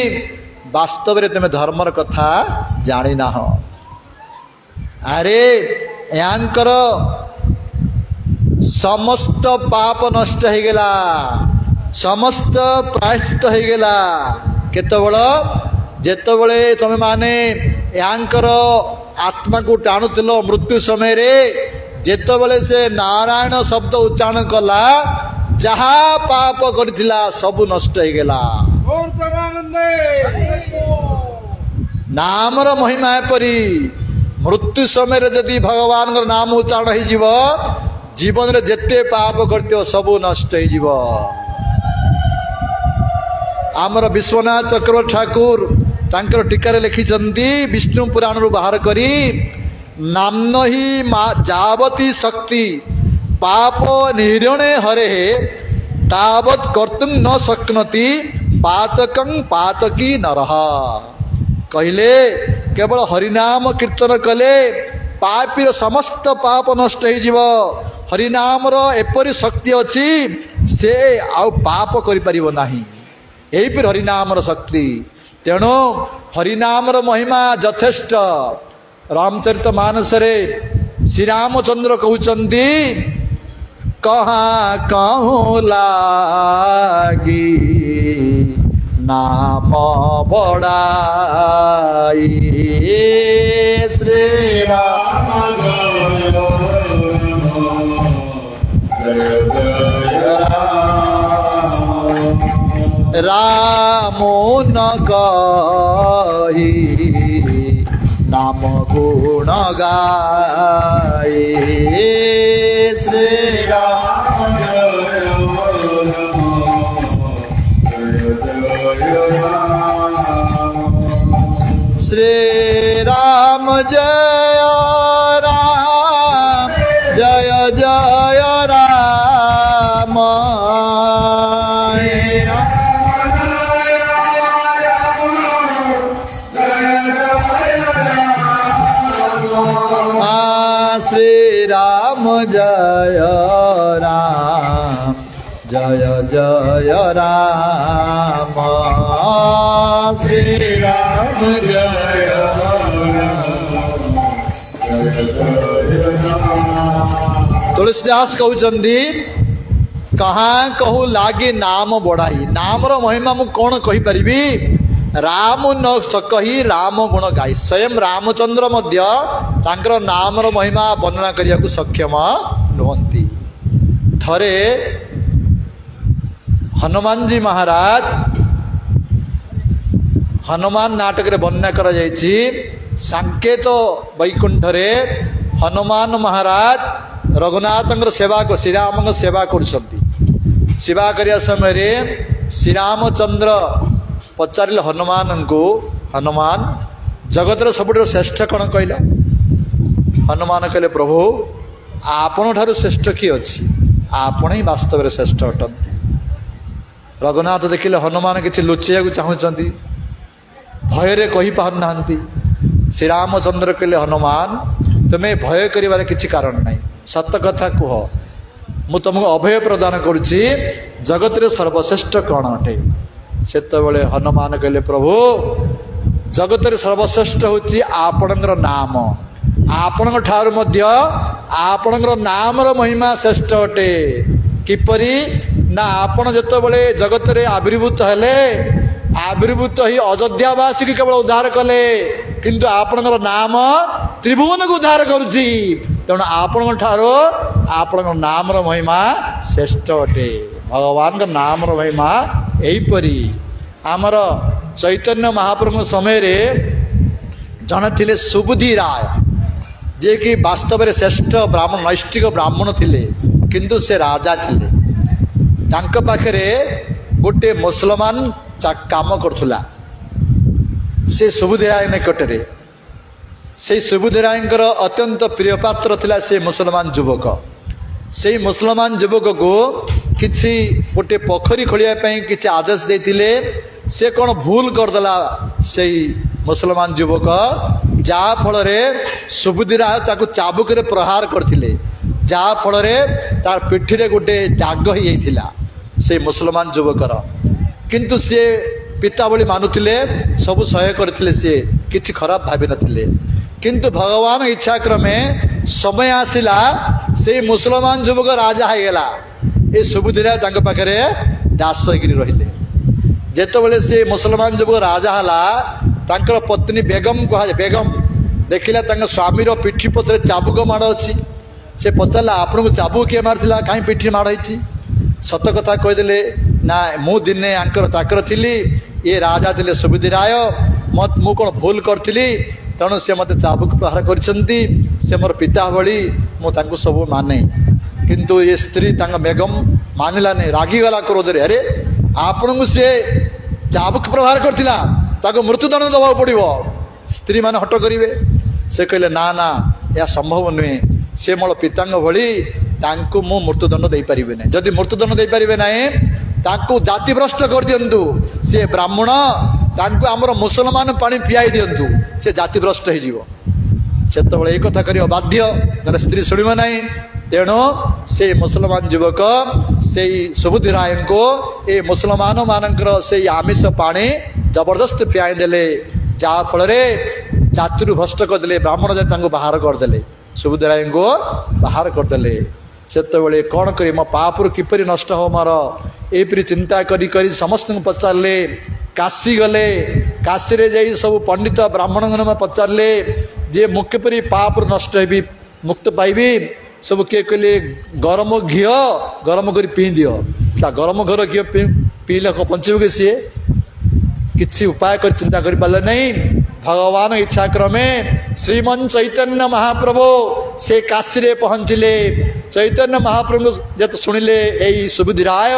वास्तव में तुम्हें धर्मर कथा जानी ना हो अरे यांकर समस्त पाप नष्ट हो गला समस्त प्रायश्चित हो गला केतबेल जेतबेले तुम माने यांकर आत्मा को टाणुथिल मृत्यु समय रे जेतबेले से नारायण शब्द उच्चारण कला जहा पाप करथिला सब नष्ट हो गला नामर महिमा परी मृत्यु समय रे यदि भगवान नाम उच्चारण हो जीव जीवन रे जेते पाप करते सब नष्ट हो जीव आमर विश्वनाथ चक्रवर्ती ठाकुर तांकर टीकार लिखिछंती विष्णु पुराण रु बाहर करी नाम्न ही जावती शक्ति पाप निर्णे हरे तावत कर्तुं न शक्नोति पातकं पातकी नरः कहले केवल हरिनाम कीर्तन कले पापीर समस्त पाप नष्ट हो जीव हरिनाम एपरी शक्ति अच्छी से आउ पाप करि परिबो नाही यही फिर हरिनाम शक्ति तेणु हरिनाम महिमा यथेष्ट रामचरित मानस रे श्री रामचंद्र कहउचंदी कहाँ कहूँ लागी नाम बड़ाई श्री राम राम न कही नाम गुण गाए श्री राम श्री राम जय राम जय जय राम श्री राम जय राम जय जय राम श्री राम जय तुलसीदास कहउचंदी कहाँ कहू लागे नाम बढ़ाई नामर महिमा मु कौन कही परिबी राम न कही राम गुण गाई स्वयं रामचंद्र मध्य तांकर नामर महिमा वर्णना करने को सक्षम नुहंती। थरे हनुमान जी महाराज हनुमान नाटक रे वर्णना करा जायछि सांकेत वैकुंठ रे हनुमान महाराज रघुनाथ सेवा को श्री राम सेवा करछंती। सेवा करिया समय रे श्री रामचंद्र पचारिले हनुमान को हनुमान जगत सबुठ श्रेष्ठ कौन कहला? हनुमान कहले प्रभु आपण ठारू श्रेष्ठ किए अच्छी आपण ही वास्तव में श्रेष्ठ अटंती। रघुनाथ देखिले हनुमान किसी लुचेया चाहूँगी भୟରେ कही पार ना। श्री रामचंद्र कहले हनुमान तुम्हें भय करिवार किसी कारण नहीं सत कथा कह मु तुमको अभय प्रदान करुच्ची जगत रे सर्वश्रेष्ठ कौन अटे? सेतबेले हनुमान कहले प्रभु जगत रे सर्वश्रेष्ठ होची आपणकर नाम आपण ठारू मध्य आपणकर नामर महिमा श्रेष्ठ अटे। किपरि ना आपण जेतबेले जगत रे आविर्भूत हेले आविर्भूत ही अयोध्यावासी की केवल उद्धार कले किंतु आपणकर नाम त्रिभुवन को उद्धार करुची तेणु आपण ठारू आपणकर नामर महिमा श्रेष्ठ अटे। भगवान का नामर महिमा यहीपरि आमर चैतन्य महाप्रभु समय रे जने थिले सुबुद्धि राय जे कि वास्तव में श्रेष्ठ ब्राह्मण नैष्ठिक ब्राह्मण थिले किंतु से राजा थिले। तांक पाखरे गोटे मुसलमान काम करथुला से सुबुद्धि राय निकटरे से सुबुद्धि रायंकर अत्यंत प्रिय पात्र थिला से मुसलमान युवक। से मुसलमान युवक को किसी गोटे पोखरी खोलिया किसी आदेश देते से कौन भूल करदेला से मुसलमान युवक जहा फल सुबुद्धि राय ताकू चाबुक प्रहार करथिले जहा फल तार पिठी रे गोटे दाग ही जाइथिला से मुसलमान युवकर किंतु से पिता भली मानुथिले सब सहाय करथिले से किछि खराब भाबी नथिले किंतु भगवान इच्छा क्रमे समय आसिला से मुसलमान युवक राजा हो गला। ये सुबुद्धि राय तांक पाखरे दास होइकरी रहिले। जेतबेले से मुसलमान युवक राजा हला तांकर पत्नी बेगम कहा बेगम देखिला तांक स्वामीर पिठी पत्रे चाबुक माड़ अछि से पचारा आपन को चाबुक किए मारथिला काई पिठी माड़ होइछि सत कथा कहिदेले ना मु दिने आंकर चाकर थिली ये राजा थिले सुबुद्धि राय मत मु कोन भूल करथिली तेणु से मत चाबुक प्रहार करछंती से मोर पिता भली मु तांको सब माने किंतु ये स्त्री तांग बेगम मानिला नहीं रागी गला क्रोध रे अरे आपण को से चाबुक प्रहार करथिला ताको मृत्युदंड दबा पड़िबो स्त्री माने हट करिवे से कहले ना ना या संभव नुहे से मोर पितांग भली तांको मु मृत्युदंड दे परिबे नहीं जदि मृत्युदंड दे परिबे नहीं तांको जाति भ्रष्ट कर दियंतु से ब्राह्मण तांको हमर मुसलमान पानी पियाई दियंतु से जाति भ्रष्ट हो जीवो सेतबेले एक कथा करियो बाध्य जने स्त्री सुनिबो नहीं तेणु से मुसलमान युवक से सुबुद्धि राय को ए मुसलमान मानकर से आमिष पानी जबरदस्त पियाई देले जहा फल जाति भ्रष्ट करदे ब्राह्मण जाति बाहर करदे सुबुद्धि राय को बाहर करदे सेतबेले कौन करी मो पापुर किपरि नष्ट हो मोर एपरी चिंता करी समस्त पचारे काशी गले काशी रे जाई सब पंडित ब्राह्मण में पचारे जे मुख्यपरी पापुर नष्ट हेबी मुक्त पाइबी सब किए कहले गरम घी गरम कर पी दियो गरम घर घी पीले पंचब कि सी किसी उपाय कर चिंता कर पारे नहीं भगवान इच्छा क्रमे श्रीमन चैतन्य महाप्रभु से काशी रे पहुँचले चैतन्य महाप्रभु जत शुणिले यही सुबुद्धि राय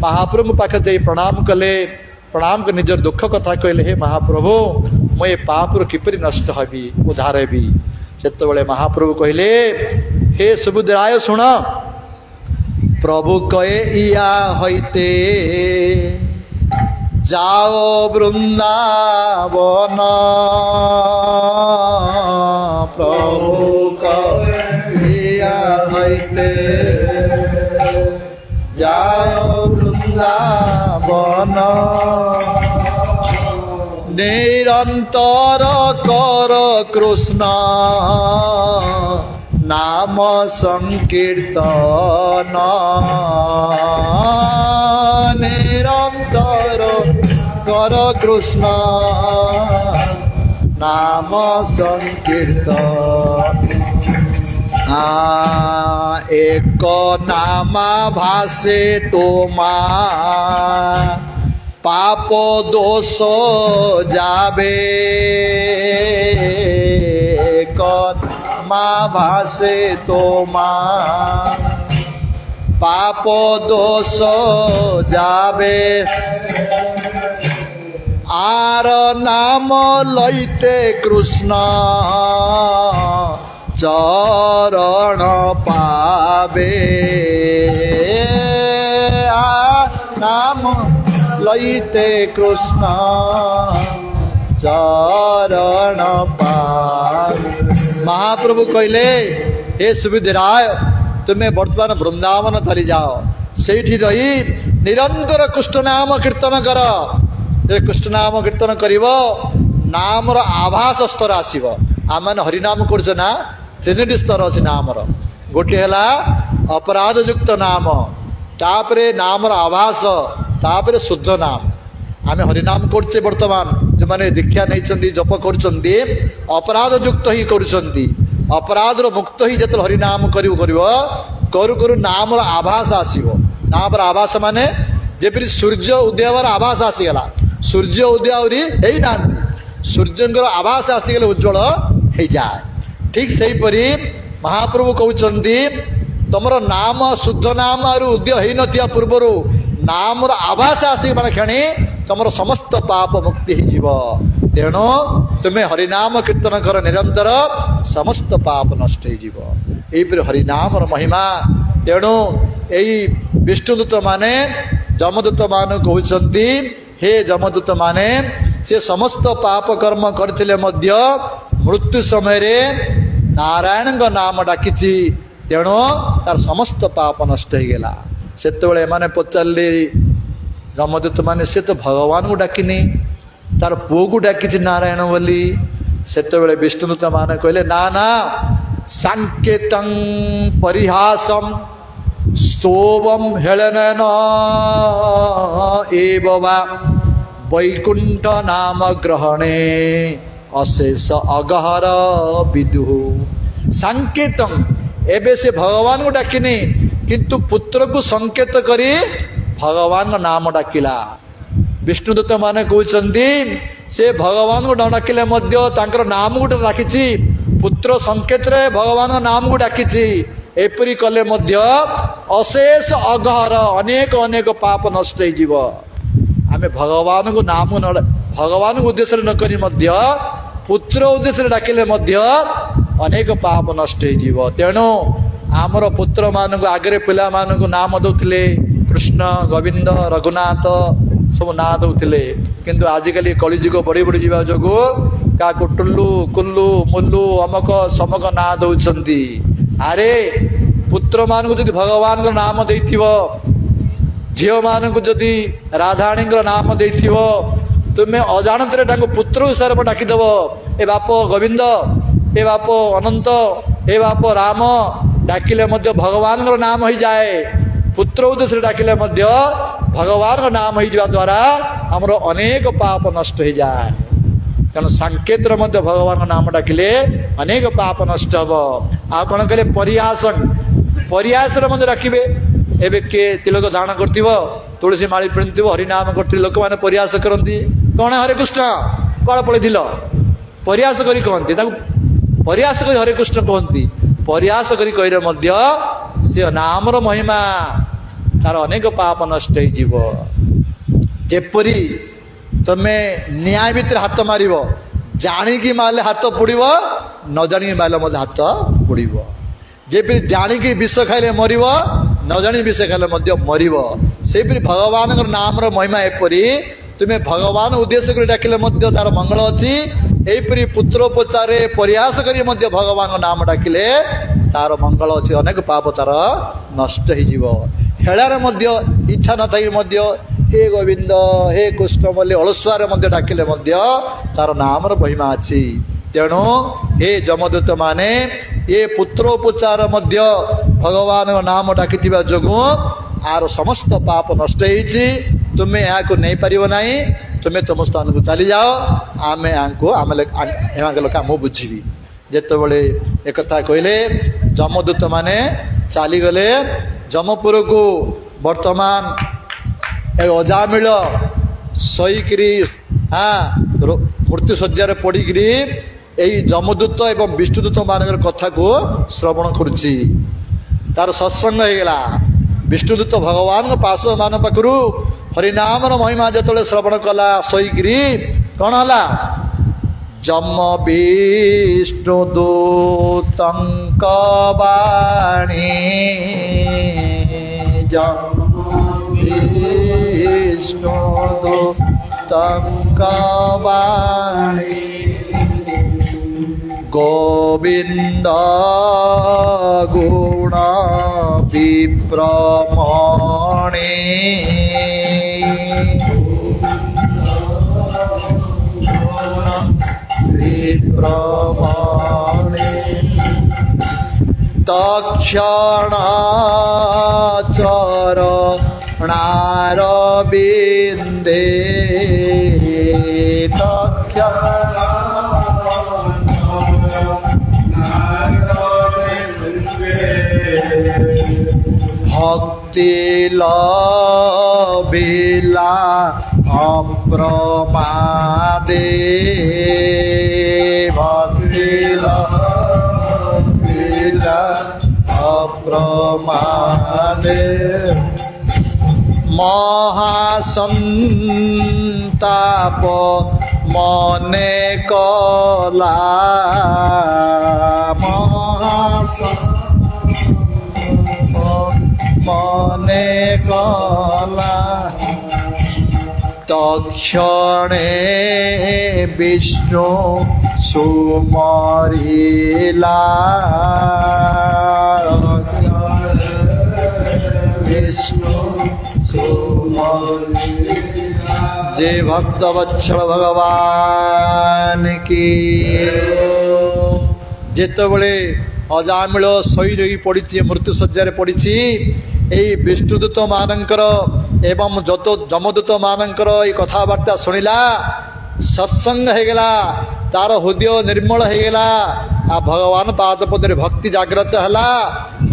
महाप्रभु पाखे जाई प्रणाम कले प्रणाम कर निजर दुख कथा कहले हे महाप्रभु मुझे पापुर किपरि नष्ट हबी उद्धार हेबी सेतबेले महाप्रभु कहले हे सुबुद्धि राय सुन प्रभु कहे इया होइते जाओ वृंदावन प्रभु कहे इया होइते जाओ वृंदावन निरंतर कर कृष्ण नाम संकीर्तन निरंतर कर कृष्ण नाम संकीर्तन एक नाम भाषे तोमा पाप दोष जाबे एक नाम भाषे तोमा पाप दोष जाबे आर नाम लैते कृष्ण चरण पावे नाम लैते कृष्ण चरण पावे। महाप्रभु कहले हे सुविधराय तुम्हें वर्तमान वृंदावन चली जाओ सेठी रही निरंतर कृष्ण नाम कीर्तन कर कृष्ण नाम कीर्तन करिव नामर आभास स्तर आसीब आम मैंने हरिनाम कर ना तीन स्तर अच्छे नामर गोटे है अपराध युक्त नाम तापरे नामर आभास तापरे शुद्ध नाम आम हरिनाम करचे वर्तमान जो मैंने दीक्षा नहीं जप कर अपराध युक्त ही कर अपराध मुक्त ही जो हरिनाम करू करू नाम आभास आसव नाम आभास माने जेपरी सूर्य उदयवर आभास आसीगला सूर्य उदय है ना सूर्य आभास आसीगले उज्ज्वल हो जाए ठीक से परी महाप्रभु कहते तुमर नाम शुद्ध नाम उदय हो न पूर्वर नाम आभास आसिक माने क्षणी तुम समस्त पाप मुक्ति हो तेणु तुम्हें हरिनाम कीर्तन कर निरंतर समस्त पाप नष्ट हो हरिनाम महिमा तेणु यही विष्णुदूत माने जमदूत मान कहते हे जमदूत माने से समस्त पाप कर्म करथिले मध्य मृत्यु समय नारायण नाम डाकी तेणु तार समस्त पाप नष्ट हो गला से मैंने पचारे जमदूत माने से तो भगवान को डाकिनी तार पुओ को डाकी नारायण बोली से विष्णुदूत मान कहले ना ना सांकेतं परिहासम स्तोवम हेलन एव वा वैकुंठ नाम ग्रहणे अशेष अगहर विदु सांकेतं एबे से भगवान को डाकिनी किंतु पुत्र को संकेत करी भगवान नाम डाकिला विष्णुदूत माने कहते से भगवान को न डाकिले मध्य तांकर नाम गोटे डाकी पुत्र संकेत रे भगवान नाम को डाकी एपरी कले मध्य अशेष अगहर अनेक अनेक पाप नष्ट हो आम भगवान को नाम भगवान को उद्देश्य न करी मध्य पुत्र उद्देश्य डाकिले मध्य अनेक पाप नष्ट हो तेणु आमर पुत्र मान आगे पिला मान नाम दौले कृष्ण गोविंद रघुनाथ सब ना दौले किंतु आजिकल कलिजुग बढ़ी बढ़ी जा जो क्या टुल्लू कुल्लू मुल्लू अमक समक ना दौरान अरे पुत्र मान को जदि भगवान नाम दे झील मान को जदि राधाणी नाम दे तुम्हें अजाणत पुत्र हिसाब से डाकिदेव ए बाप गोविंद ए बाप अनंत ए बाप राम डाकिले मध्य भगवान नाम हो जाए पुत्र उद्देश्य डाकिले मध्य भगवान नाम हो जा द्वारा आमर अनेक पाप नष्ट हो जाए तेणु संकेत मध्य भगवान नाम डाकिले अनेक पाप नष्ट हम आ कौन कहले परिहासन परिहास मध्य डाकिबे एबे के तिलक दान कर तुलसी माली पिंध हरिनाम कर लोक मैंने परिहास करती कौन हरे कृष्ण कौन पढ़ी परिहास करी कहती परिहास कर हरे कृष्ण कहती परिहास करी कहले मध्य से नामर महिमा तार अनेक पाप नष्ट हो जेपरी तुम्हें न्याय भितर हाथ मार जाणिकी मारे हाथ पोड़ न जाणी मारे मत हाथ पोड़ जेपरी जाणिकी विष खाइले मर न जाणी विष खाइले मर से भगवान नाम महिमा एपरी तुम्हें भगवान उद्देश्य कर डाकिले तार मंगल अच्छी यहीपरी पुत्रोपचार प्रयास करी भगवान नाम डाकिले तार मंगल अच्छी अनेक पाप तार नष्ट हो हेलार इच्छा न थी हे गोविंद हे कृष्ण बोली अलसुआर डाकिले तार नाम महिमा अच्छी तेणु हे जमदूत माने ये पुत्रोपचार भगवान नाम डाकी जो आर समस्त पाप नष्ट तुम्हें यहाँ नहीं पार ना तुम्हें तुम स्थान को चली जाओ आमे लोक मु बुझी जितेबले एक कहले जमदूत माने चलीगले जमपुर को वर्तमान अजामिल शईकरी हाँ मृत्यु शज्यार पड़िकी यही जमदूत एवं विष्णुदूत मान कथा को श्रवण करुच्ची तार सत्संग होगा विष्णुदूत भगवान पार्श मान पाखु हरिनाम महिमा जो श्रवण कला शईकरी कौन है जम विष्णुदूत वाणी जम विष्णुदूत वाणी गोविंद गुण विप्रमणे विप्रमणे तक्षणाचरणारविन्दे भक्ति लबिला अप्रमादे भक्ति लबिला अप्रमादे महासंताप मने कला मने कला तक्षणे विष्णु सुमरिला विष्णु सुमरिला जय भक्त वत्सल भगवान की जेतबले अजामिल शई रही पड़ी मृत्यु शज्यार पड़ी यही विष्णुदूत मानकर एवं जमदूत मानकर ये कथबार्ता शुणिला सत्संग होगला तार हृदय निर्मल होगला आ भगवान पादपदे भक्ति जागृत है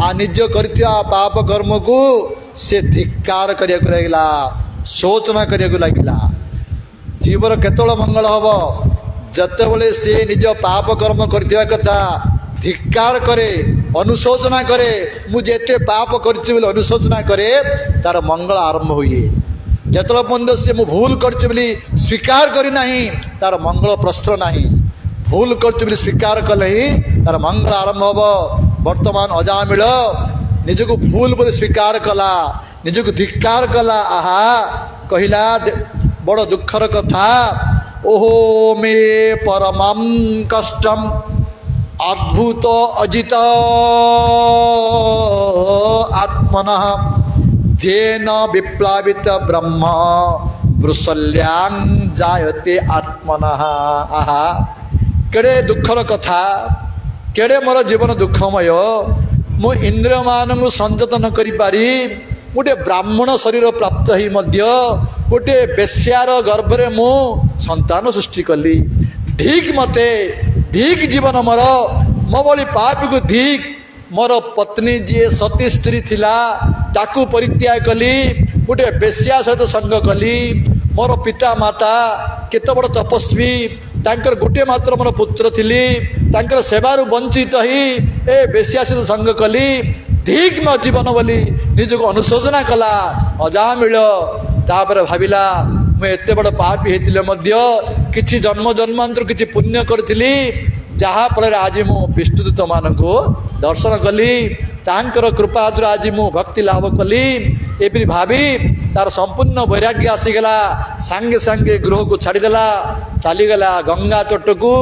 आ निज कर पाप कर्म को से धिक्कार करने लगिला शोचना करने लगिला जीवर केतल मंगल हम जितेबले से निज पाप कर्म कर कथा धिक्कार करे अनुशोचना करे मुझे पाप कर अनुशोचना करे तार मंगल आरंभ हुए जतल पर्यंत से मु भूल कर स्वीकार करना तार मंगल प्रश्न ना भूल कर स्वीकार कले ही तार मंगल आरंभ हम वर्तमान अजामिल निजक भूल बोले स्वीकार कला निजक धिक्कार कला आहा कहला बड़ दुखर कथा ओहो मे परमं कष्टम अद्भुत अजित आत्मनः जेन विप्लवित ब्रह्म वृषल्यां जायते आत्मनः आहा केड़े दुखर कथा केड़े मोर जीवन दुखमय मु इंद्रिय मान संयत न करि पारी गोटे ब्राह्मण शरीर प्राप्त ही मध्य गोटे बेश्यार गर्भरे मु संतान सृष्टि कली ठीक मते धिक जीवन मोर मो भली पापी को धिक मोर पत्नी जी सती स्त्री थिला ताकू परित्याग कली गोटे बेश्या सहित संग कली मोर पिता माता केते बड़ तपस्वी तांकर गोटे मात्र मोर पुत्र थिली तांकर सेवारु वंचित ही ए बेश्या सहित संग कली धिक मो जीवन बोली निजको अनुशोचना कला अजामिल तापर भाविला मैं एत बड़ पापी होते किसी जन्म जन्मांतर किसी पुण्य करी जहाँ फल आज मु विष्णुदूत मान को दर्शन कली तांकर कृपा द्वारा आज मु भक्ति लाभ कली एपरी भावी तार संपूर्ण वैराग्य आसीगला सांगे सांगे गृह को छाड़देला चलीगला गंगा तट को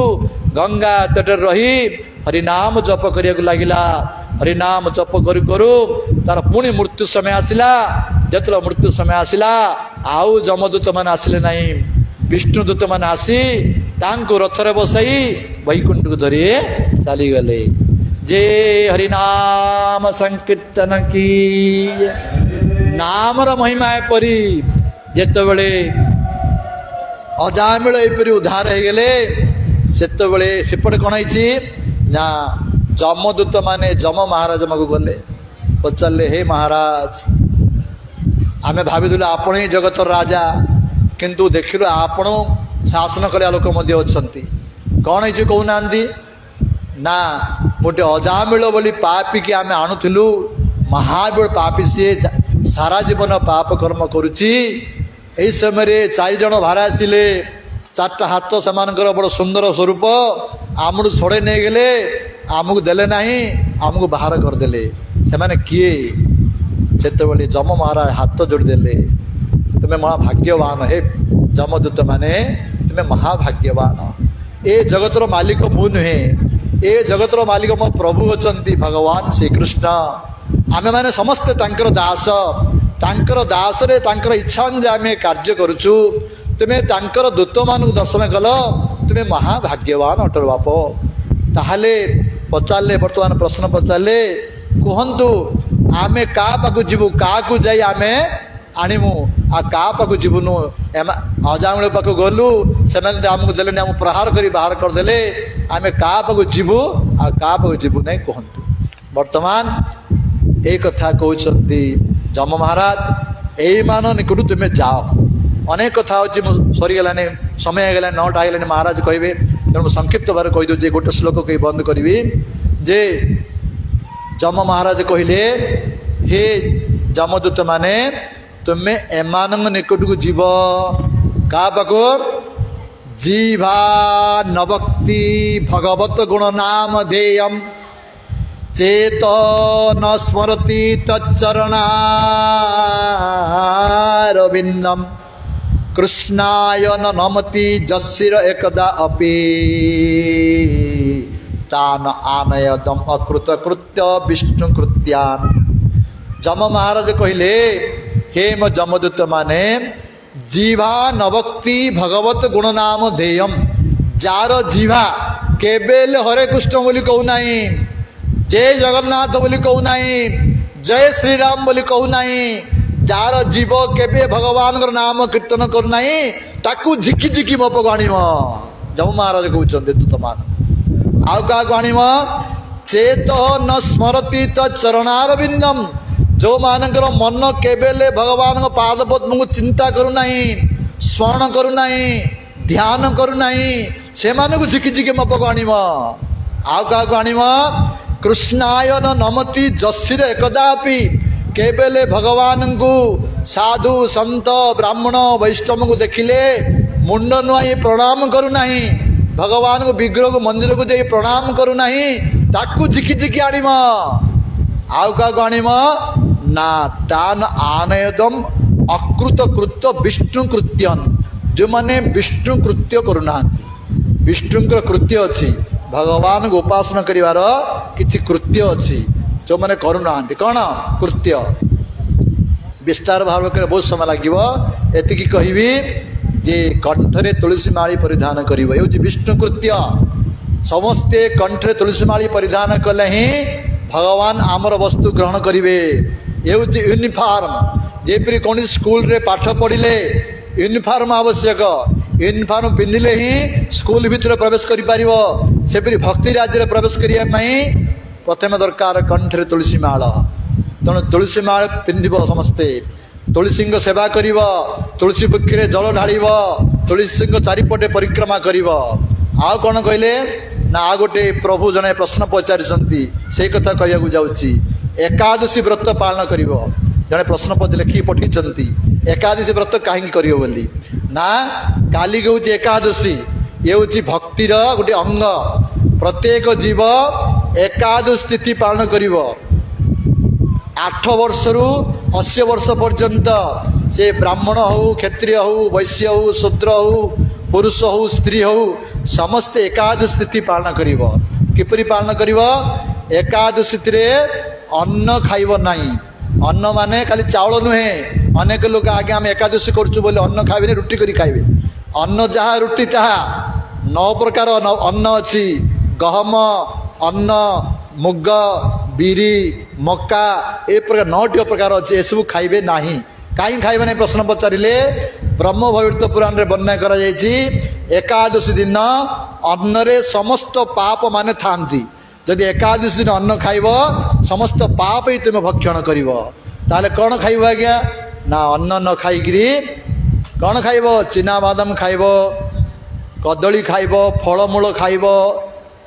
गंगा तट रही हरिनाम जप करिया लगिला हरिनाम जप करू करू तार पुणी मृत्यु समय आसला जतला मृत्यु समय आसला आउ जमदूत मान आसिले नहीं विष्णुदूत मान आसी तांको रथरे बसाई वैकुंठ को धरी चली गले जे हरिनाम संकीर्तन की नामर महिमा परी जेते बेले ଅଜାମିଳ ଏପରି ଉଦ୍ଧାର ହେଇଗଲେ। ସେତେବେଳେ ସେପଟେ କ'ଣ ହେଇଛି ନା ଯମଦୂତ ମାନେ ଯମ ମହାରାଜ ପାଖକୁ ଗଲେ, ପଚାରିଲେ ହେ ମହାରାଜ, ଆମେ ଭାବିଥିଲୁ ଆପଣ ହିଁ ଜଗତର ରାଜା, କିନ୍ତୁ ଦେଖିଲୁ ଆପଣ ଶାସନ କରିବା ଲୋକ ମଧ୍ୟ ଅଛନ୍ତି, କ'ଣ ହେଇଛି କହୁନାହାନ୍ତି? ନା ଗୋଟେ ଅଜାମିଳ ବୋଲି ପାପୀକି ଆମେ ଆଣୁଥିଲୁ, ମହାବଳ ପାପୀ ସିଏ ସାରା ଜୀବନ ପାପ କର୍ମ କରୁଛି। ଏହି ସମୟରେ 4 ଜଣ ଭାର ଆସିଲେ, 4ଟା ହାତ ସେମାନଙ୍କର ବଡ଼ ସୁନ୍ଦର ସ୍ୱରୂପ, ଆମଠୁ ଛଡ଼େଇ ନେଇଗଲେ, ଆମକୁ ଦେଲେ ନାହିଁ, ଆମକୁ ବାହାର କରିଦେଲେ। ସେମାନେ କିଏ? ସେତେବେଳେ ଯମ ମହାରାଜ ହାତ ଯୋଡ଼ିଦେଲେ, ତୁମେ ମହାଭାଗ୍ୟବାନ ହେ ଯମଦୂତ ମାନେ, ତୁମେ ମହାଭାଗ୍ୟବାନ। ଏ ଜଗତର ମାଲିକ ମୁଁ ନୁହେଁ, ଏ ଜଗତର ମାଲିକ ମୋ ପ୍ରଭୁ ଅଛନ୍ତି ଭଗବାନ ଶ୍ରୀକୃଷ୍ଣ। ଆମେମାନେ ସମସ୍ତେ ତାଙ୍କର ଦାସ, ତାଙ୍କର ଦାସରେ ତାଙ୍କର ଇଚ୍ଛା ଅନୁଯାୟୀ ଆମେ କାର୍ଯ୍ୟ କରୁଛୁ। ତୁମେ ତାଙ୍କର ଦୂତମାନଙ୍କୁ ଦର୍ଶନ କଲ, ତୁମେ ମହାଭାଗ୍ୟବାନ ଅଟର ବାପ। ତାହେଲେ ପଚାରିଲେ, ବର୍ତ୍ତମାନ ପ୍ରଶ୍ନ ପଚାରିଲେ, କୁହନ୍ତୁ ଆମେ କାହା ପାଖକୁ ଯିବୁ, କାହାକୁ ଯାଇ ଆମେ ଆଣିମୁ, ଆଉ କାହା ପାଖକୁ ଯିବୁନୁ? ଅଜାମିଳ ପାଖକୁ ଗଲୁ, ସେମାନେ ଆମକୁ ଦେଲେନି, ଆମକୁ ପ୍ରହାର କରି ବାହାର କରିଦେଲେ, ଆମେ କାହା ପାଖକୁ ଯିବୁ ଆଉ କାହା ପାଖକୁ ଯିବୁ ନାହିଁ କୁହନ୍ତୁ। ବର୍ତ୍ତମାନ ଏଇ କଥା କହୁଛନ୍ତି ଯମ ମହାରାଜ, ଏଇମାନ ନିକଟୁ ତୁମେ ଯାଅ। ଅନେକ କଥା ହଉଛି, ମୁଁ ସରିଗଲାନି, ସମୟ ହେଇଗଲାନି, 9ଟା ହେଇଗଲାନି, ମହାରାଜ କହିବେ, ତେଣୁ ମୁଁ ସଂକ୍ଷିପ୍ତ ଭାବରେ କହିଦେଉଛି, ଗୋଟେ ଶ୍ଲୋକ କହି ବନ୍ଦ କରିବି। ଯେ ଯମ ମହାରାଜ କହିଲେ, ହେ ଯମଦୂତ ମାନେ, ତୁମେ ଏମାନଙ୍କ ନିକଟକୁ ଯିବ। କାହା ପାଖକୁ? ଜିଭା ନବକ୍ତି ଭଗବତ ଗୁଣ ନାମ ଧେୟମ୍ ଚେତ ନ ସ୍ମରତି ତଚ୍ଚରଣାରବିନ୍ଦମ୍ କୃଷ୍ଣାୟ ନ ନମତି ଯଶିର ଏକଦା ଅପି ତାନ ଆନୟଦମ୍ ଅକୃତ କୃତ୍ୟ ବିଷ୍ଣୁ କୃତ୍ୟାନ୍। ଯମ ମହାରାଜ କହିଲେ, ହେ ମୋ ଯମଦୂତ ମାନେ, ଜିଭା ନବକ୍ତି ଭଗବତ ଗୁଣ ନାମ ଧେୟମ୍, ଯାର ଜିଭା କେବେ ହେଲେ ହରେ କୃଷ୍ଣ ବୋଲି କହୁନାହିଁ, ଜୟ ଜଗନ୍ନାଥ ବୋଲି କହୁନାହିଁ, ଜୟ ଶ୍ରୀରାମ ବୋଲି କହୁନାହିଁ, ଯାର ଜୀବ କେବେ ଭଗବାନଙ୍କର ନାମ କୀର୍ତ୍ତନ କରୁନାହିଁ, ତାକୁ ଝିକି ଝିକି ମୋ ପାଖକୁ ଆଣିବ। ଯମ ମହାରାଜ କହୁଛନ୍ତି ଦୂତମାନ। ଆଉ କାହାକୁ ଆଣିବ? ଚେତ ନ ସ୍ମରତି ତ ଚରଣାରବିନ୍ଦମ୍, ଯେଉଁମାନଙ୍କର ମନ କେବେ ହେଲେ ଭଗବାନଙ୍କ ପାଦ ପଦ୍ମକୁ ଚିନ୍ତା କରୁନାହିଁ, ସ୍ମରଣ କରୁନାହିଁ, ଧ୍ୟାନ କରୁନାହିଁ, ସେମାନଙ୍କୁ ଝିକି ଝିକି ମୋ ପାଖକୁ ଆଣିବ। ଆଉ କାହାକୁ ଆଣିବ? କୃଷ୍ଣାୟ ନ ନମତି ଯଶିର ଏକଦାପି, କେବେ ହେଲେ ଭଗବାନଙ୍କୁ, ସାଧୁ ସନ୍ଥ ବ୍ରାହ୍ମଣ ବୈଷ୍ଣବଙ୍କୁ ଦେଖିଲେ ମୁଣ୍ଡ ନୁଆଁଇ ପ୍ରଣାମ କରୁନାହିଁ, ଭଗବାନଙ୍କୁ ବିଗ୍ରହକୁ ମନ୍ଦିରକୁ ଯାଇ ପ୍ରଣାମ କରୁନାହିଁ, ତାକୁ ଝିକି ଝିକି ଆଣିବ। ଆଉ କାହାକୁ ଆଣିବ? ନା ତାନ ଆନୟଦମ୍ ଅକୃତ କୃତ୍ୟ ବିଷ୍ଣୁ କୃତ୍ୟନ୍, ଯେଉଁମାନେ ବିଷ୍ଣୁ କୃତ୍ୟ କରୁନାହାନ୍ତି। ବିଷ୍ଣୁଙ୍କର କୃତ୍ୟ ଅଛି, ଭଗବାନଙ୍କୁ ଉପାସନା କରିବାର କିଛି କୃତ୍ୟ ଅଛି, ଯେଉଁମାନେ କରୁନାହାନ୍ତି। କ'ଣ କୃତ୍ୟ? ବିସ୍ତାର ଭାବରେ କହିଲେ ବହୁତ ସମୟ ଲାଗିବ, ଏତିକି କହିବି ଯେ କଣ୍ଠରେ ତୁଳସୀ ମାଳି ପରିଧାନ କରିବ, ଏ ହେଉଛି ବିଷ୍ଣୁ କୃତ୍ୟ। ସମସ୍ତେ କଣ୍ଠରେ ତୁଳସୀ ମାଳି ପରିଧାନ କଲେ ହିଁ ଭଗବାନ ଆମର ବସ୍ତୁ ଗ୍ରହଣ କରିବେ। ଏ ହେଉଛି ୟୁନିଫର୍ମ। ଯେପରି କୌଣସି ସ୍କୁଲରେ ପାଠ ପଢ଼ିଲେ ୟୁନିଫର୍ମ ଆବଶ୍ୟକ, ୟୁନିଫର୍ମ ପିନ୍ଧିଲେ ହିଁ ସ୍କୁଲ ଭିତରେ ପ୍ରବେଶ କରିପାରିବ, ସେପରି ଭକ୍ତି ରାଜ୍ୟରେ ପ୍ରବେଶ କରିବା ପାଇଁ ପ୍ରଥମେ ଦରକାର କଣ୍ଠରେ ତୁଳସୀ ମାଳ। ତେଣୁ ତୁଳସୀ ମାଳ ପିନ୍ଧିବ ସମସ୍ତେ, ତୁଳସୀଙ୍କ ସେବା କରିବ, ତୁଳସୀ ବୃକ୍ଷରେ ଜଳ ଢାଳିବ, ତୁଳସୀଙ୍କ ଚାରିପଟେ ପରିକ୍ରମା କରିବ। ଆଉ କ'ଣ କହିଲେ ନା, ଆଉ ଗୋଟେ ପ୍ରଭୁ ଜଣେ ପ୍ରଶ୍ନ ପଚାରିଛନ୍ତି, ସେଇ କଥା କହିବାକୁ ଯାଉଛି। ଏକାଦଶୀ ବ୍ରତ ପାଳନ କରିବ। ଜଣେ ପ୍ରଶ୍ନ ଲେଖିକି ପଠେଇଛନ୍ତି, ଏକାଦଶୀ ବ୍ରତ କାହିଁକି କରିବ ବୋଲି। ନା, କାଲିକି ହେଉଛି ଏକାଦଶୀ, ଇଏ ହେଉଛି ଭକ୍ତିର ଗୋଟେ ଅଙ୍ଗ। ପ୍ରତ୍ୟେକ ଜୀବ ଏକାଦଶୀ ତିଥି ପାଳନ କରିବ। 8 ବର୍ଷରୁ 80 ବର୍ଷ ପର୍ଯ୍ୟନ୍ତ ସେ ବ୍ରାହ୍ମଣ ହଉ, କ୍ଷତ୍ରିୟ ହଉ, ବୈଶ୍ୟ ହଉ, ଶୂଦ୍ର ହଉ, ପୁରୁଷ ହଉ, ସ୍ତ୍ରୀ ହଉ, ସମସ୍ତେ ଏକାଦଶୀ ତିଥି ପାଳନ କରିବ। କିପରି ପାଳନ କରିବ? ଏକାଦଶୀରେ ଅନ୍ନ ଖାଇବ ନାହିଁ। ଅନ୍ନ ମାନେ ଖାଲି ଚାଉଳ ନୁହେଁ। ଅନେକ ଲୋକ ଆଜ୍ଞା ଆମେ ଏକାଦଶୀ କରୁଛୁ ବୋଲି ଅନ୍ନ ଖାଇବେନି, ରୁଟି କରି ଖାଇବେ। ଅନ୍ନ ଯାହା ରୁଟି ତାହା। 9 ପ୍ରକାର ଅନ୍ନ ଅଛି। ଗହମ ଅନ୍ନ, ମୁଗ, ବିରି, ମକା, ଏ ପ୍ରକାର 9ଟି ପ୍ରକାର ଅଛି। ଏସବୁ ଖାଇବେ ନାହିଁ। କାହିଁକି ଖାଇବେ ନାହିଁ ପ୍ରଶ୍ନ ପଚାରିଲେ, ब्रह्म वैवर्त पुराण रे वर्णना करा जायछि एकादशी दिन अन्न रे समस्त पाप माने थांती जदि एकादशी दिन अन्न खाइब समस्त पाप ही तुम भक्षण करिव ताले कौन खाइब आज्ञा ना अन्न न खाइकरी कौन खाइब चिना बादाम खाइब कदली खाइब फलमूल खाइब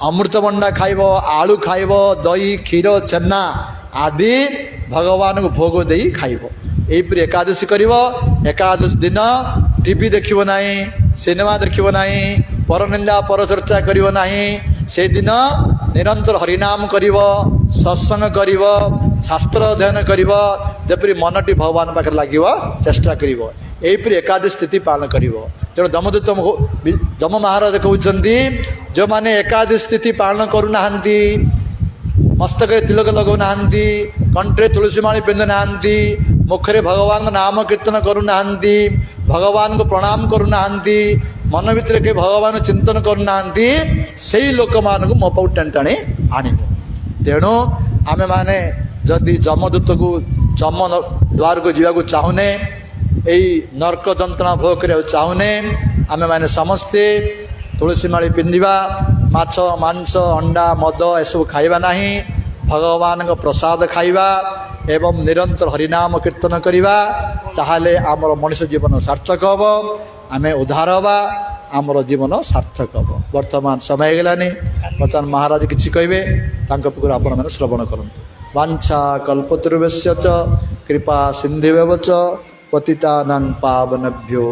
अमृतभंडा खाइब आलू खाइब दही क्षीर छेना आदि भगवान को भोग दे खाइब यहीपरि एकादशी करिव एकादशी दिन टीवी देखिब नाही सिनेमा देखिब नाही परनिंदा परचर्चा करिव नाही से दिन निरंतर हरिनाम करिव सत्संग करिव शास्त्र अध्ययन करिव जेपरि मनटी भगवान पाखे लागिव चेष्टा करिव यहीपरि एकादशी स्थिति पालन करिव तेणु दमदत्त जम महाराज कहउछन्ति जो माने एकादशी स्थिति पालन करू नाहंती मस्तक तिलक लगौ नाहंती कंठे तुलसी माली पिंध नाहंती मुखरे भगवान नाम कीर्तन करू नाहंती भगवान को प्रणाम करू नाहंती मन भितर के भगवान चिंतन करू नाहंती सेही लोक मानक मो पाउ टेंटाणी आनिबो तेणु आमे माने जदि जमदूत को जम द्वार को जीवा को चाहुने एई नरक जंत्रणा भोग करिया चाहुने आमे माने समस्ते तुलसी माली पिंधिबा माछ मांस अंडा मद एसबू खाइबा नाही भगवान को प्रसाद खाइबा एवं निरंतर हरिनाम कीर्तन करिबा ताहाले आमर मनुष्य जीवन सार्थक हब आमे उद्धार हबा आमर जीवन सार्थक हब वर्तमान समय गलानी वर्तमान महाराज किछि कहबे तांको पुकुर आपण माने श्रवण करंतु वांछा कल्पतरुभ्यश्च कृपा सिन्धुभ्यश्च पतितानां पावनेभ्यो